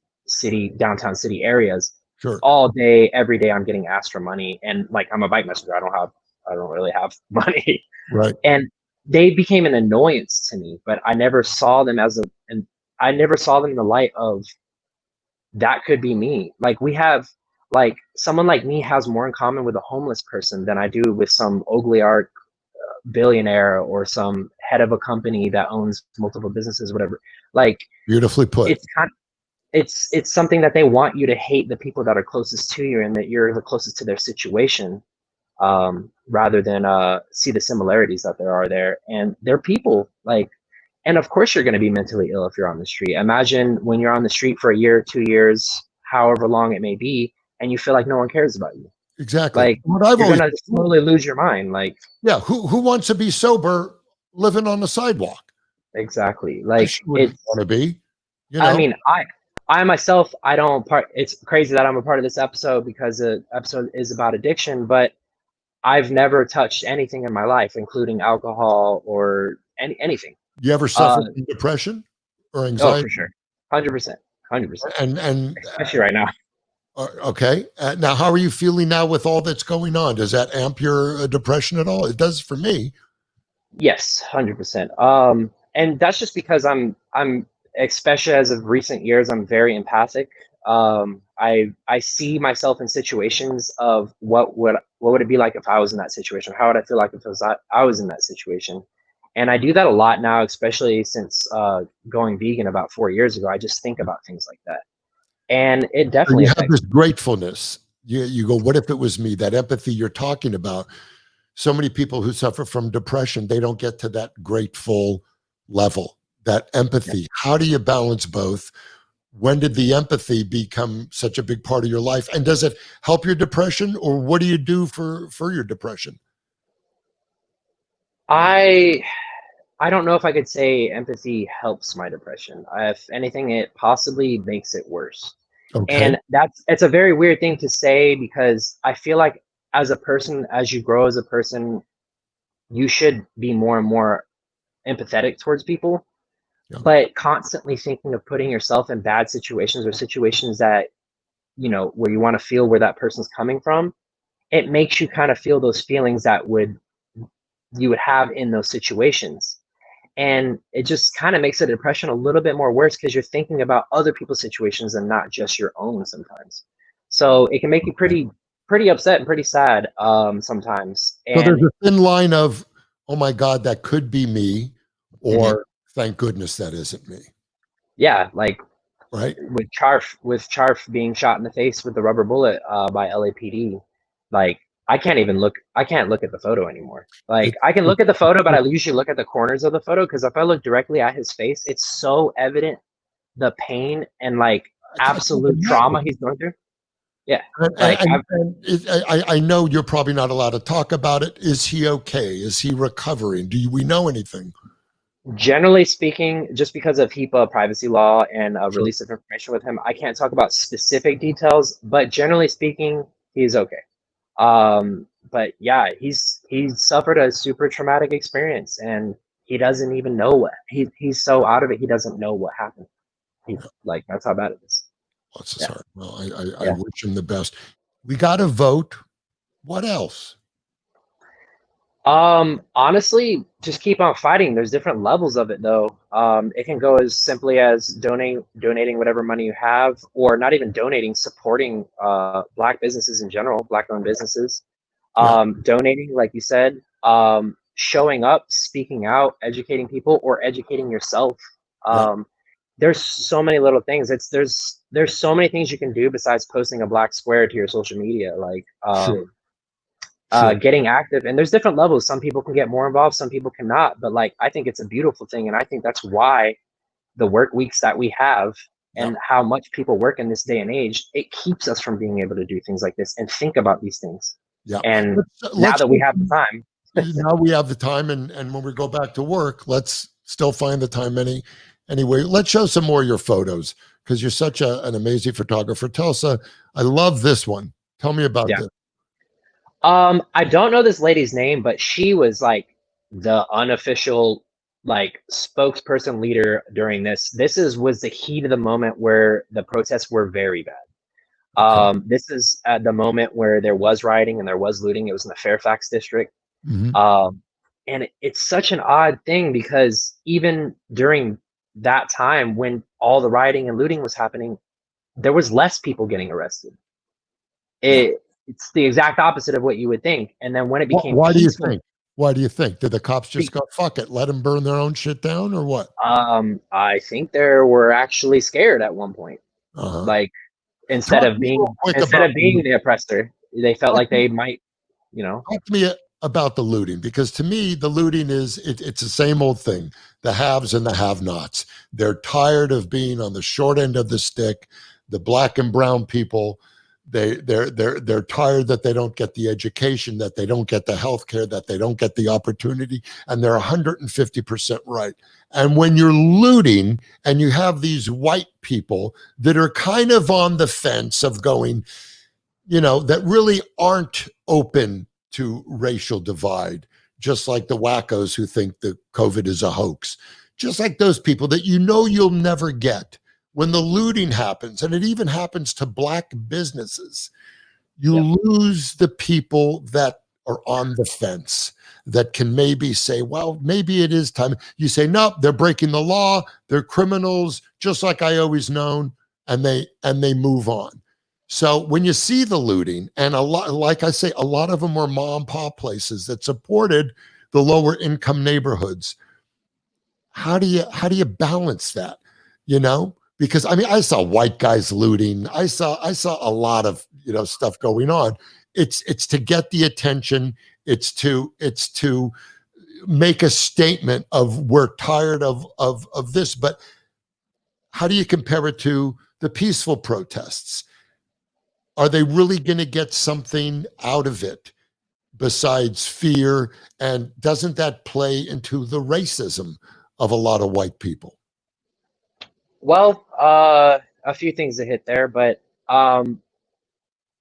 downtown city areas, Sure, all day, every day, I'm getting asked for money, and like, I'm a bike messenger. I don't really have money. right. And they became an annoyance to me, but I never saw them in the light of that could be me. Like, someone like me has more in common with a homeless person than I do with some oligarch billionaire or some head of a company that owns multiple businesses, whatever. Like, Beautifully put. It's something that they want you to hate the people that are closest to you, and that you're the closest to their situation, rather than see the similarities that there are there. And they're people, like, and of course you're going to be mentally ill if you're on the street. Imagine when you're on the street for a year, 2 years, however long it may be, and you feel like no one cares about you. Exactly. Like, you're going to slowly lose your mind. Like, yeah, who wants to be sober living on the sidewalk? Exactly. Like, it's want to be. You know? I mean, I myself, I don't part. It's crazy that I'm a part of this episode, because the episode is about addiction, but I've never touched anything in my life, including alcohol or anything. You ever suffered from depression or anxiety? Oh, for sure, 100%. And especially right now. Okay. Now, how are you feeling now with all that's going on? Does that amp your depression at all? It does for me. Yes, 100%. And that's just because I'm especially as of recent years, I'm very empathic. I see myself in situations of what would it be like if I was in that situation? How would I feel like if I was in that situation? And I do that a lot now, especially since going vegan about 4 years ago. I just think about things like that. And it definitely have this gratefulness. You go, what if it was me? That empathy you're talking about. So many people who suffer from depression, they don't get to that grateful level, that empathy. Yeah. How do you balance both? When did the empathy become such a big part of your life? And does it help your depression, or what do you do for your depression? I don't know if I could say empathy helps my depression. If anything, it possibly makes it worse. Okay. And it's a very weird thing to say, because I feel like as a person, as you grow as a person, you should be more and more empathetic towards people. Yeah. But constantly thinking of putting yourself in bad situations, or situations that, you know, where you want to feel where that person's coming from, it makes you kind of feel those feelings that you would have in those situations. And it just kind of makes the depression a little bit more worse, because you're thinking about other people's situations and not just your own sometimes. So it can make you pretty upset and pretty sad sometimes. And so there's a thin line of, oh my God, that could be me, or Thank goodness that isn't me. Yeah, like right? With Charf being shot in the face with the rubber bullet by LAPD, like I can't look at the photo anymore. Like I can look at the photo, but I usually look at the corners of the photo because if I look directly at his face, it's so evident the pain and like absolute trauma he's going through. Yeah, I know you're probably not allowed to talk about it. Is he okay? Is he recovering? We know anything? Generally speaking, just because of HIPAA privacy law and release of information with him, I can't talk about specific details. But generally speaking, he's okay. But yeah, he's suffered a super traumatic experience, and he doesn't even know what he's so out of it. He doesn't know what happened. Like that's how bad it is. Bless his heart. Well, I wish him the best. We got to vote. What else? Honestly, just keep on fighting. There's different levels of it though. It can go as simply as donating whatever money you have, or not even donating, supporting Black businesses in general, Black-owned businesses. Donating, like you said, showing up, speaking out, educating people, or educating yourself. There's so many little things. There's so many things you can do besides posting a black square to your social media, like getting active. And there's different levels. Some people can get more involved, some people cannot. But like I think it's a beautiful thing, and I think that's why the work weeks that we have and how much people work in this day and age, it keeps us from being able to do things like this and think about these things. And now that we have the time. Now we have the time, and when we go back to work, let's still find the time anyway. Let's show some more of your photos, because you're such an amazing photographer. Tell us, I love this one. Tell me about this. I don't know this lady's name, but she was like the unofficial like spokesperson leader during this. This was the heat of the moment where the protests were very bad. This is at the moment where there was rioting and there was looting. It was in the Fairfax district. And it's such an odd thing, because even during that time when all the rioting and looting was happening, there was less people getting arrested. It's the exact opposite of what you would think. And then when it became why do you think? Did the cops just go, fuck it, let them burn their own shit down, or what? I think they were actually scared at one point. Like instead of being the oppressor, they felt like they might, Talk to me about the looting, because to me the looting is it's the same old thing. The haves and the have-nots. They're tired of being on the short end of the stick. The Black and brown people, they're tired that they don't get the education, that they don't get the health care, that they don't get the opportunity, and they're 150% right. And when you're looting and you have these white people that are kind of on the fence of going, that really aren't open to racial divide, just like the wackos who think that COVID is a hoax, just like those people that you'll never get. When the looting happens, and it even happens to Black businesses, you lose the people that are on the fence, that can maybe say, well, maybe it is time. You say, no, they're breaking the law, they're criminals, just like I always known, and they move on. So when you see the looting, and a lot, like I say, a lot of them were mom and pop places that supported the lower income neighborhoods. How do you balance that? Because I mean, I saw white guys looting. I saw a lot of stuff going on. It's to get the attention. It's to make a statement of we're tired of this. But how do you compare it to the peaceful protests? Are they really going to get something out of it besides fear? And doesn't that play into the racism of a lot of white people? Well, a few things to hit there, but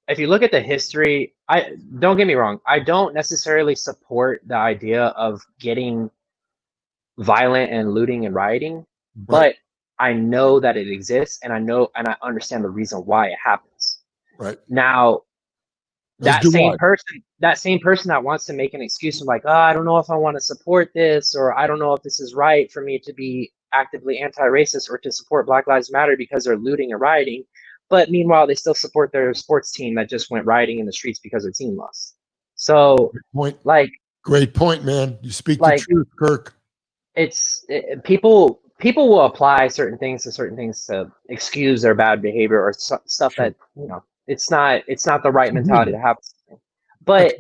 if you look at the history, don't get me wrong, I don't necessarily support the idea of getting violent and looting and rioting, but I know that it exists, and I understand the reason why it happens. Right. Now, that same person that wants to make an excuse of like, oh, I don't know if I want to support this, or I don't know if this is right for me to be actively anti-racist or to support Black Lives Matter because they're looting and rioting. But meanwhile, they still support their sports team that just went rioting in the streets because their team lost. So, great point, man. You speak the truth, Kirk. People will apply certain things to excuse their bad behavior or stuff Sure. that, you know, it's not the right mentality to have. But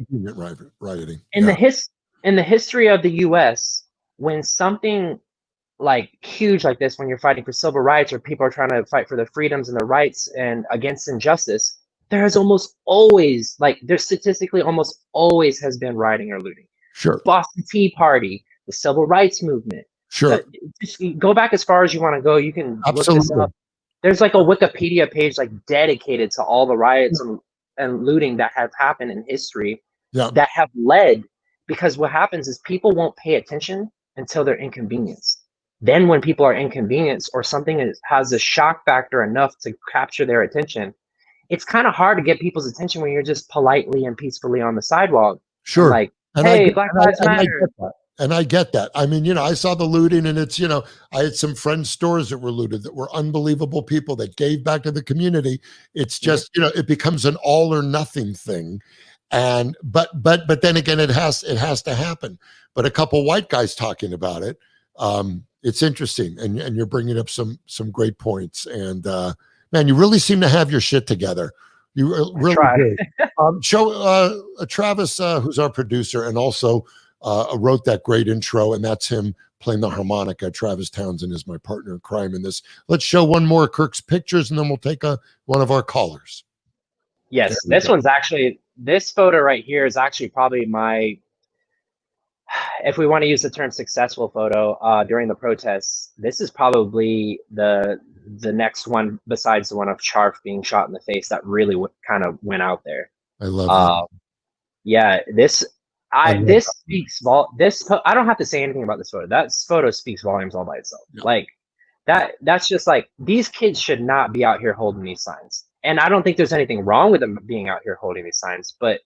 rioting. in the history of the US, when something like huge like this, when you're fighting for civil rights or people are trying to fight for their freedoms and their rights and against injustice, there has almost always, like, there's statistically almost always has been rioting or looting. Sure. Boston Tea Party, the civil rights movement. Sure. Just go back as far as you want to go. You can look this up. There's like a Wikipedia page like dedicated to all the riots and looting that have happened in history that have led, because what happens is people won't pay attention until they're inconvenienced. Then when people are inconvenienced or something has a shock factor enough to capture their attention, it's kind of hard to get people's attention when you're just politely and peacefully on the sidewalk. Sure. Like, hey, Black Lives Matter. And I get that. I mean, you know, I saw the looting, and it's, you know, I had some friends' stores that were looted that were unbelievable people that gave back to the community. It's just, you know, it becomes an all or nothing thing. And but then again, it has to happen. But a couple white guys talking about it, it's interesting, and you're bringing up some great points. And man, you really seem to have your shit together. You really do. Show Travis, who's our producer, and also wrote that great intro, and that's him playing the harmonica. Travis Townsend is my partner in crime in this. Let's show one more of Kirk's pictures, and then we'll take one of our callers. Yes, this photo right here is actually probably my, if we want to use the term successful photo during the protests, this is probably the next one besides the one of Charf being shot in the face that really kind of went out there. I love that. Yeah, this speaks I don't have to say anything about this photo. That photo speaks volumes all by itself. Yeah. Like that's just like, these kids should not be out here holding these signs. And I don't think there's anything wrong with them being out here holding these signs, but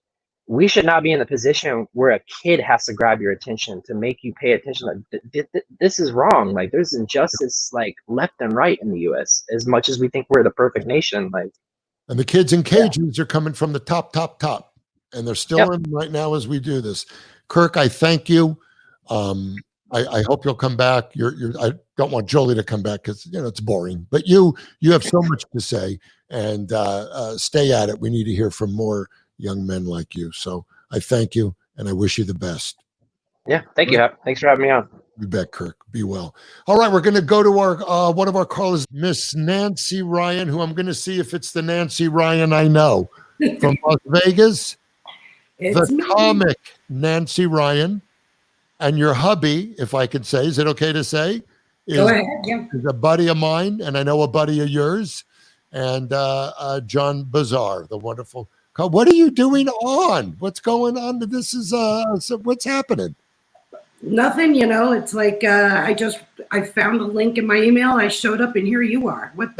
we should not be in the position where a kid has to grab your attention to make you pay attention. Like, this is wrong. Like, there's injustice like left and right in the US, as much as we think we're the perfect nation. Like, and the kids in cages are coming from the top. And they're still in right now as we do this. Kirk, I thank you. I hope you'll come back. I don't want Jolie to come back because, you know, it's boring. But you have so much to say, and stay at it. We need to hear from more young men like you. So I thank you, and I wish you the best. Yeah, thank you. Thanks for having me on. You bet, Kirk. Be well. All right, we're going to go to our one of our callers, Miss Nancy Ryan, who I'm going to see if it's the Nancy Ryan I know from Las Vegas. It's the comic Nancy Ryan, and your hubby, if I could say, is it okay to say? Go ahead, yeah. Is a buddy of mine, and I know a buddy of yours, and John Bazar, the wonderful. What are you doing on? What's going on? This is what's happening? Nothing, you know. It's like I found a link in my email. I showed up, and here you are. What?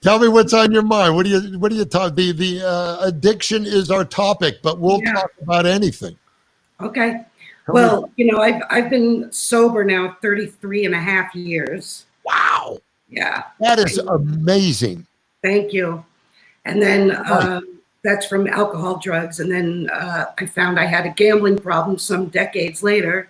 Tell me what's on your mind. What do you talk? The addiction is our topic, but we'll talk about anything. Okay. Well, you know, I've been sober now 33 and a half years. Wow. Yeah. That is amazing. Thank you. And then that's from alcohol, drugs. And then I found I had a gambling problem some decades later.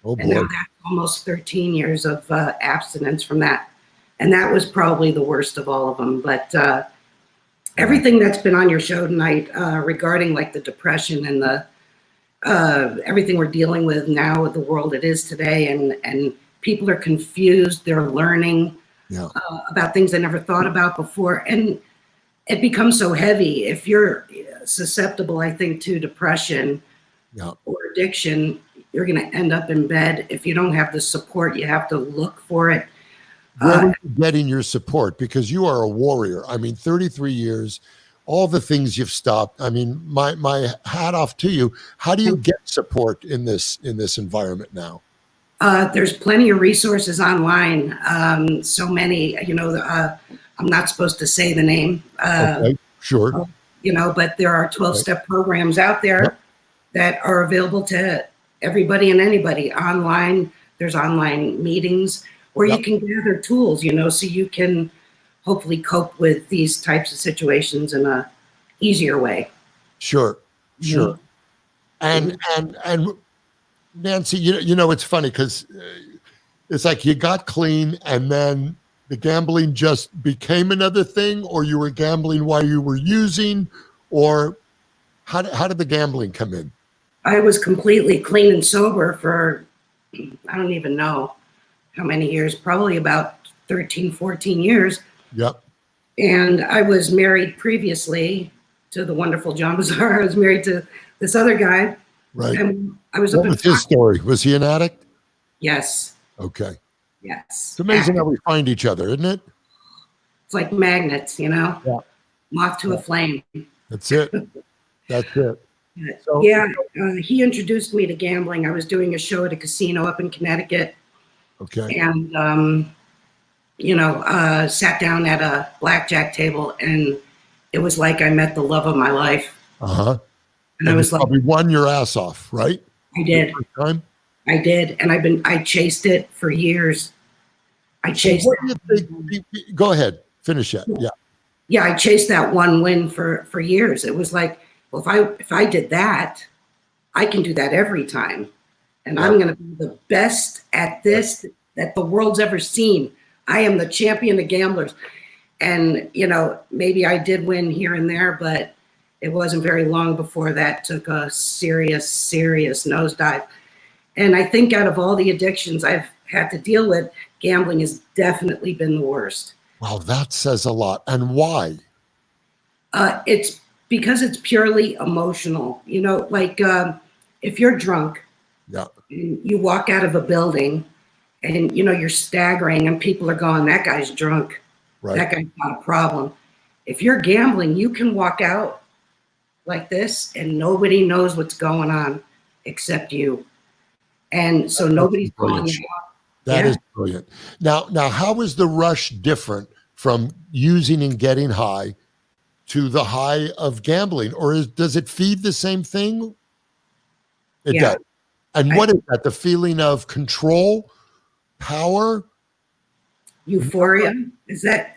Oh boy. And now that's almost 13 years of abstinence from that. And that was probably the worst of all of them. But everything that's been on your show tonight regarding like the depression and the everything we're dealing with now with the world it is today, and people are confused, they're learning about things they never thought about before. And it becomes so heavy. If you're susceptible, I think, to depression or addiction, you're going to end up in bed. If you don't have the support, you have to look for it. Where are you getting your support? Because you are a warrior. I mean, 33 years, all the things you've stopped. I mean, my hat off to you. How do you get support in this environment now? There's plenty of resources online. So many, you know, I'm not supposed to say the name. Okay, sure. You know, but there are 12-step programs out there that are available to everybody and anybody online. There's online meetings where you can gather tools, you know, so you can hopefully cope with these types of situations in a easier way. Sure. And Nancy, it's funny because it's like you got clean and then the gambling just became another thing, or you were gambling while you were using, or how did the gambling come in? I was completely clean and sober for, I don't even know how many years, probably about 13, 14 years. Yep. And I was married previously to the wonderful John Bazaar. I was married to this other guy. Right. And I was What was his story? Was he an addict? Yes. Okay. Yes. It's amazing how we find each other, isn't it? It's like magnets, Yeah. Moth to a flame. That's it. That's it. So, yeah, he introduced me to gambling. I was doing a show at a casino up in Connecticut. Okay. And, sat down at a blackjack table, and it was like I met the love of my life. Uh-huh. And I was like, probably won your ass off, right? I did. Time? I did. And I chased it for years. I chased Go ahead. Finish that. Yeah. Yeah, I chased that one win for years. It was like, well, if I did that, I can do that every time. And I'm going to be the best at this that the world's ever seen. I am the champion of gamblers. And, maybe I did win here and there, but it wasn't very long before that took a serious, serious nosedive. And I think out of all the addictions I've had to deal with, gambling has definitely been the worst. Wow, that says a lot. And why? It's because it's purely emotional. If you're drunk, and you walk out of a building and, you're staggering and people are going, that guy's drunk. Right. That guy's got a problem. If you're gambling, you can walk out like this and nobody knows what's going on except you. And so nobody's calling you out. That is brilliant. Now, how is the rush different from using and getting high to the high of gambling? Or does it feed the same thing? It does. And what is that? The feeling of control, power? Euphoria? Is that?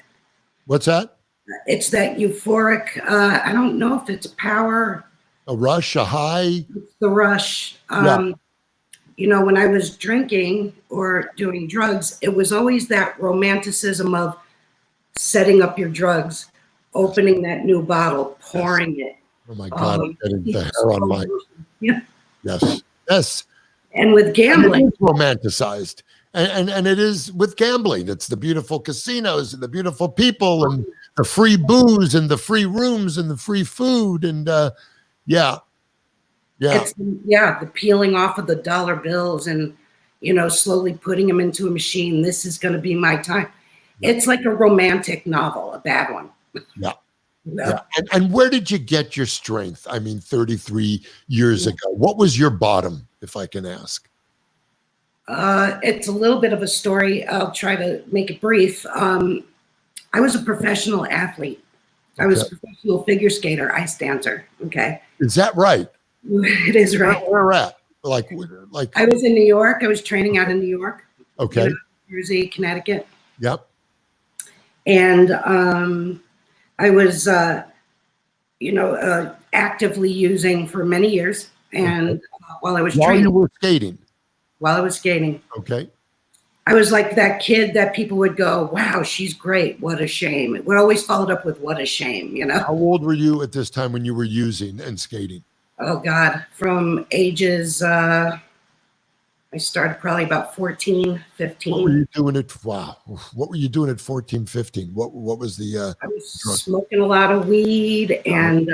What's that? It's that euphoric, I don't know if it's power. A rush, a high? It's the rush. When I was drinking or doing drugs, it was always that romanticism of setting up your drugs, opening that new bottle, pouring it. Oh my God, I'm getting the hair on my... Yeah. Yes. And with gambling. And it is romanticized. And it is with gambling. It's the beautiful casinos and the beautiful people and the free booze and the free rooms and the free food. And It's, the peeling off of the dollar bills and, slowly putting them into a machine. This is going to be my time. It's like a romantic novel, a bad one. Yeah. And where did you get your strength? I mean, 33 years ago, what was your bottom, if I can ask? It's a little bit of a story. I'll try to make it brief. I was a professional athlete. I was a professional figure skater, ice dancer. Okay. Is that right? It is right. Where at? Like I was in New York. I was training out in New York. Okay. New Jersey, Connecticut. Yep. And I was, actively using for many years. And while I was training. While you were skating. While I was skating. Okay. I was like that kid that people would go, wow, she's great. What a shame. It would always followed up with what a shame, How old were you at this time when you were using and skating? Oh, God. From ages, I started probably about 14, 15. What were you doing What were you doing at 14, 15? What was the... I was smoking a lot of weed and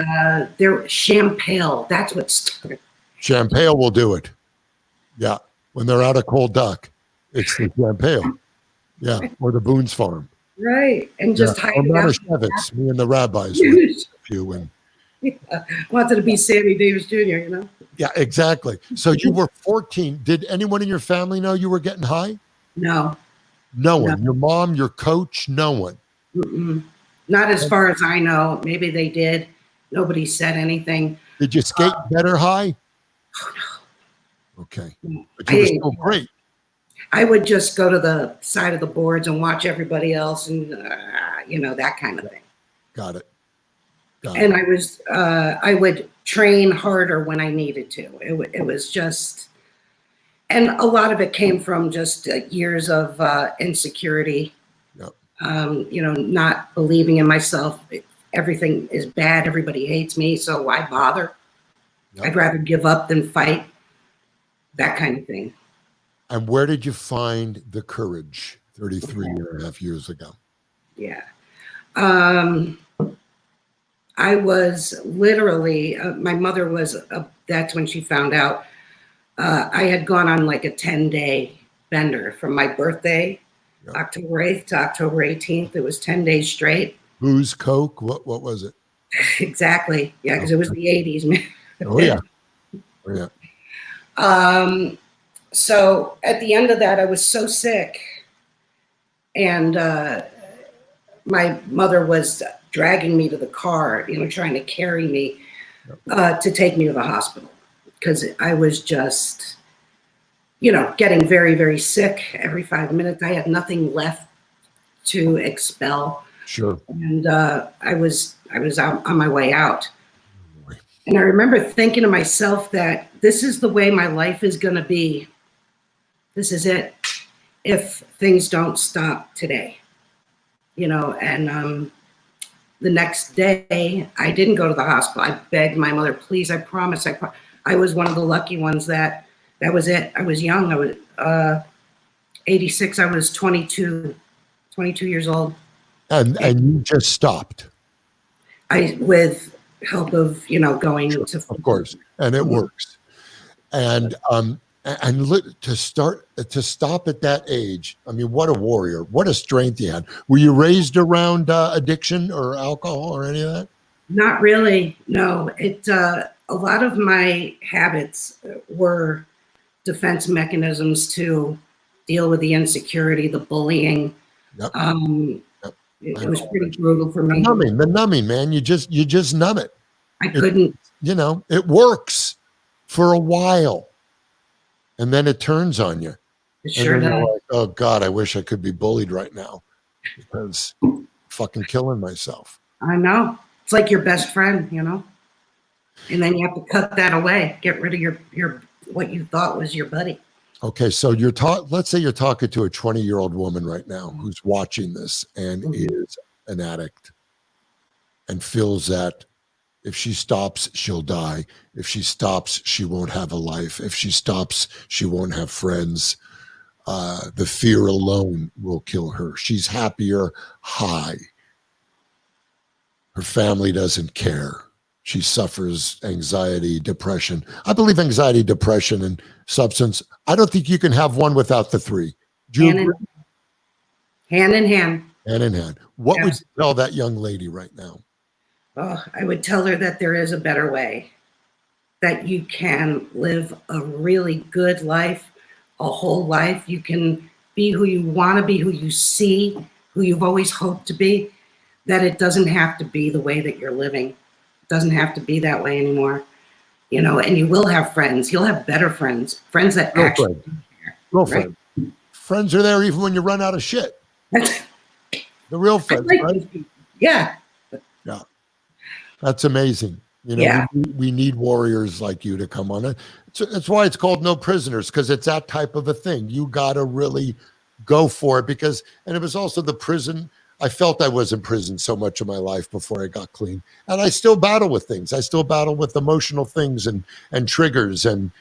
champagne. That's what started. Champagne will do it. Yeah. When they're out of cold duck, it's the champagne. Yeah. Or the Boone's Farm. Right. And just hiding out. Me and the rabbis were a few and wanted to be Sammy Davis Jr., Yeah, exactly. So you were 14. Did anyone in your family know you were getting high? No. No one. Your mom, your coach, no one. Mm-mm. Not as far as I know. Maybe they did. Nobody said anything. Did you skate better high? Oh, no. Okay. But you were still great. I would just go to the side of the boards and watch everybody else and, that kind of thing. Got it. And I would train harder when I needed to. It was just, And a lot of it came from just years of insecurity. Yep. Not believing in myself. Everything is bad. Everybody hates me. So why bother? Yep. I'd rather give up than fight. That kind of thing. And where did you find the courage 33 and a half years ago? Yeah. I was literally, my mother was, that's when she found out. I had gone on like a 10-day bender from my birthday, Yep. October 8th to October 18th. It was 10 days straight. Booze, Coke, what was it? Exactly. Yeah, because it was the 80s, man. Oh, yeah. Oh, yeah. So at the end of that, I was so sick. And my mother was dragging me to the car, trying to carry me to take me to the hospital. Because I was just, getting very, very sick every 5 minutes. I had nothing left to expel. Sure. And I was out on my way out. And I remember thinking to myself that this is the way my life is going to be. This is it. If things don't stop today, and the next day I didn't go to the hospital. I begged my mother, please, I promise. I was one of the lucky ones that was it. I was young. I was 86. I was 22 years old. And you just stopped. With help of, going Sure, to. of course. And it works. And to stop at that age, I mean, what a warrior, what a strength you had. Were you raised around addiction or alcohol or any of that? Not really. No, a lot of my habits were defense mechanisms to deal with the insecurity, the bullying. Yep. It was pretty brutal for me. The numbing, man. You just numb it. I couldn't. It works for a while. And then it turns on you. It sure does. Like, oh God, I wish I could be bullied right now because I'm fucking killing myself. I know. It's like your best friend, and then you have to cut that away. Get rid of your what you thought was your buddy. Okay. So let's say you're talking to a 20-year-old woman right now who's watching this and is an addict and feels that if she stops, she'll die. If she stops, she won't have a life. If she stops, she won't have friends. The fear alone will kill her. She's happier high. Her family doesn't care. She suffers anxiety, depression. I believe anxiety, depression, and substance. I don't think you can have one without the three. Hand in hand. Hand in hand. What would you tell that young lady right now? Oh, I would tell her that there is a better way, that you can live a really good life, a whole life. You can be who you want to be, who you see, who you've always hoped to be, that it doesn't have to be the way that you're living. It doesn't have to be that way anymore, and you will have friends. You'll have better friends that actually care. Girlfriend. Right? Friends are there even when you run out of shit. The real friends, right? Yeah. Yeah. That's amazing. We need warriors like you to come on it. That's why it's called No Prisoners, because it's that type of a thing. You got to really go for it and it was also the prison. I felt I was in prison so much of my life before I got clean. And I still battle with things. I still battle with emotional things and triggers and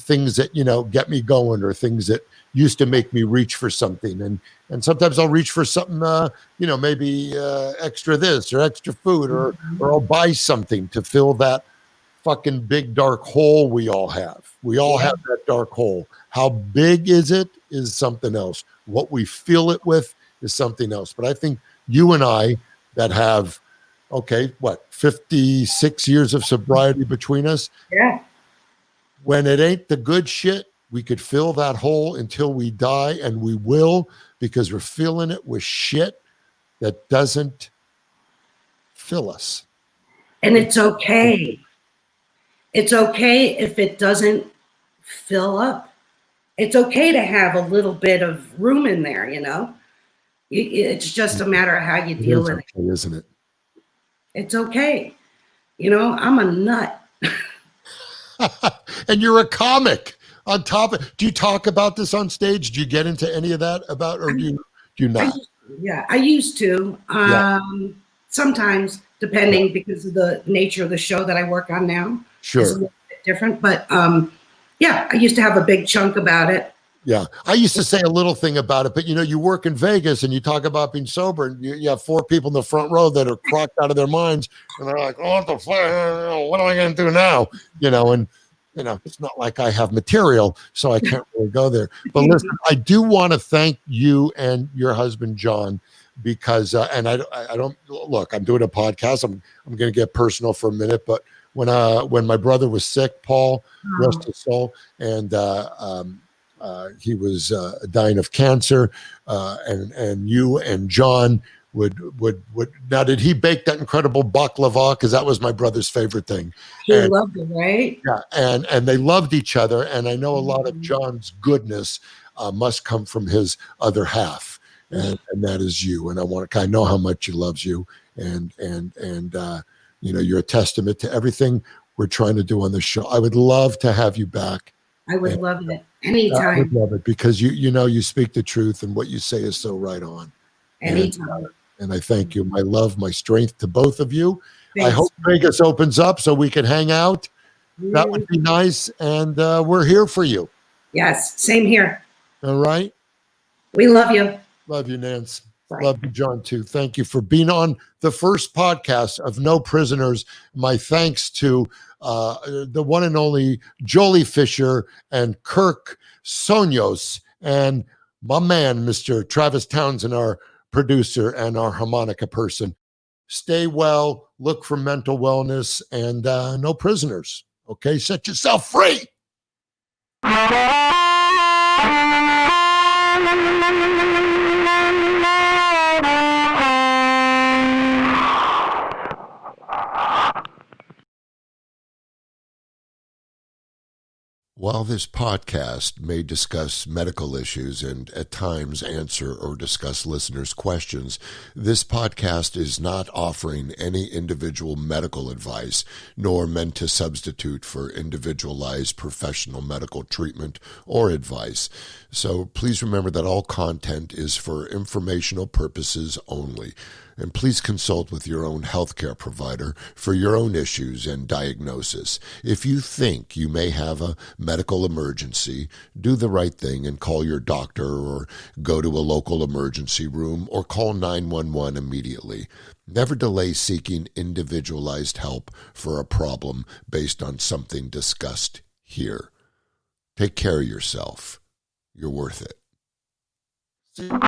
things that, get me going, or things that used to make me reach for something. And sometimes I'll reach for something, maybe extra this or extra food, or I'll buy something to fill that fucking big dark hole we all have. We all have that dark hole. How big is it is something else. What we fill it with is something else. But I think you and I that have, 56 years of sobriety between us. Yeah. When it ain't the good shit, we could fill that hole until we die, and we will, because we're filling it with shit that doesn't fill us. And it's okay. It's okay if it doesn't fill up. It's okay to have a little bit of room in there, It's just a matter of how you deal with it. Isn't it? It's okay. I'm a nut. And you're a comic. on top of, do you talk about this on stage? Do you get into any of that about, or do you not? I used to. Yeah. Sometimes, depending because of the nature of the show that I work on now. Sure. It's a little bit different, but yeah, I used to have a big chunk about it. Yeah, I used to say a little thing about it, but you work in Vegas and you talk about being sober, and you have 4 people in the front row that are crocked out of their minds, and they're like, "Oh, what the fuck? What am I going to do now?" And it's not like I have material, so I can't really go there. But listen, I do want to thank you and your husband John, because and I don't look. I'm doing a podcast. I'm going to get personal for a minute, but when my brother was sick, Paul, rest his soul, and he was dying of cancer, and you and John would now, did he bake that incredible baklava? Because that was my brother's favorite thing. He loved it, right? Yeah, and they loved each other, and I know a lot of John's goodness must come from his other half, and that is you. And I know how much he loves you, and you're a testament to everything we're trying to do on the show. I would love to have you back. I would love it anytime. I would love it, because you speak the truth, and what you say is so right on. Anytime. And I thank you. My love, my strength to both of you. Thanks. I hope Vegas opens up so we can hang out. That would be nice. And we're here for you. Yes, same here. All right. We love you. Love you, Nance. Bye. Love you, John, too. Thank you for being on the first podcast of No Prisoners. My thanks to the one and only Jolie Fisher and Kirk Sonos, and my man, Mr. Travis Townsend, our producer and our harmonica person. Stay well, look for mental wellness, and no prisoners. Okay, set yourself free. While this podcast may discuss medical issues and at times answer or discuss listeners' questions, this podcast is not offering any individual medical advice, nor meant to substitute for individualized professional medical treatment or advice. So please remember that all content is for informational purposes only. And please consult with your own healthcare provider for your own issues and diagnosis. If you think you may have a medical emergency, do the right thing and call your doctor, or go to a local emergency room, or call 911 immediately. Never delay seeking individualized help for a problem based on something discussed here. Take care of yourself. You're worth it.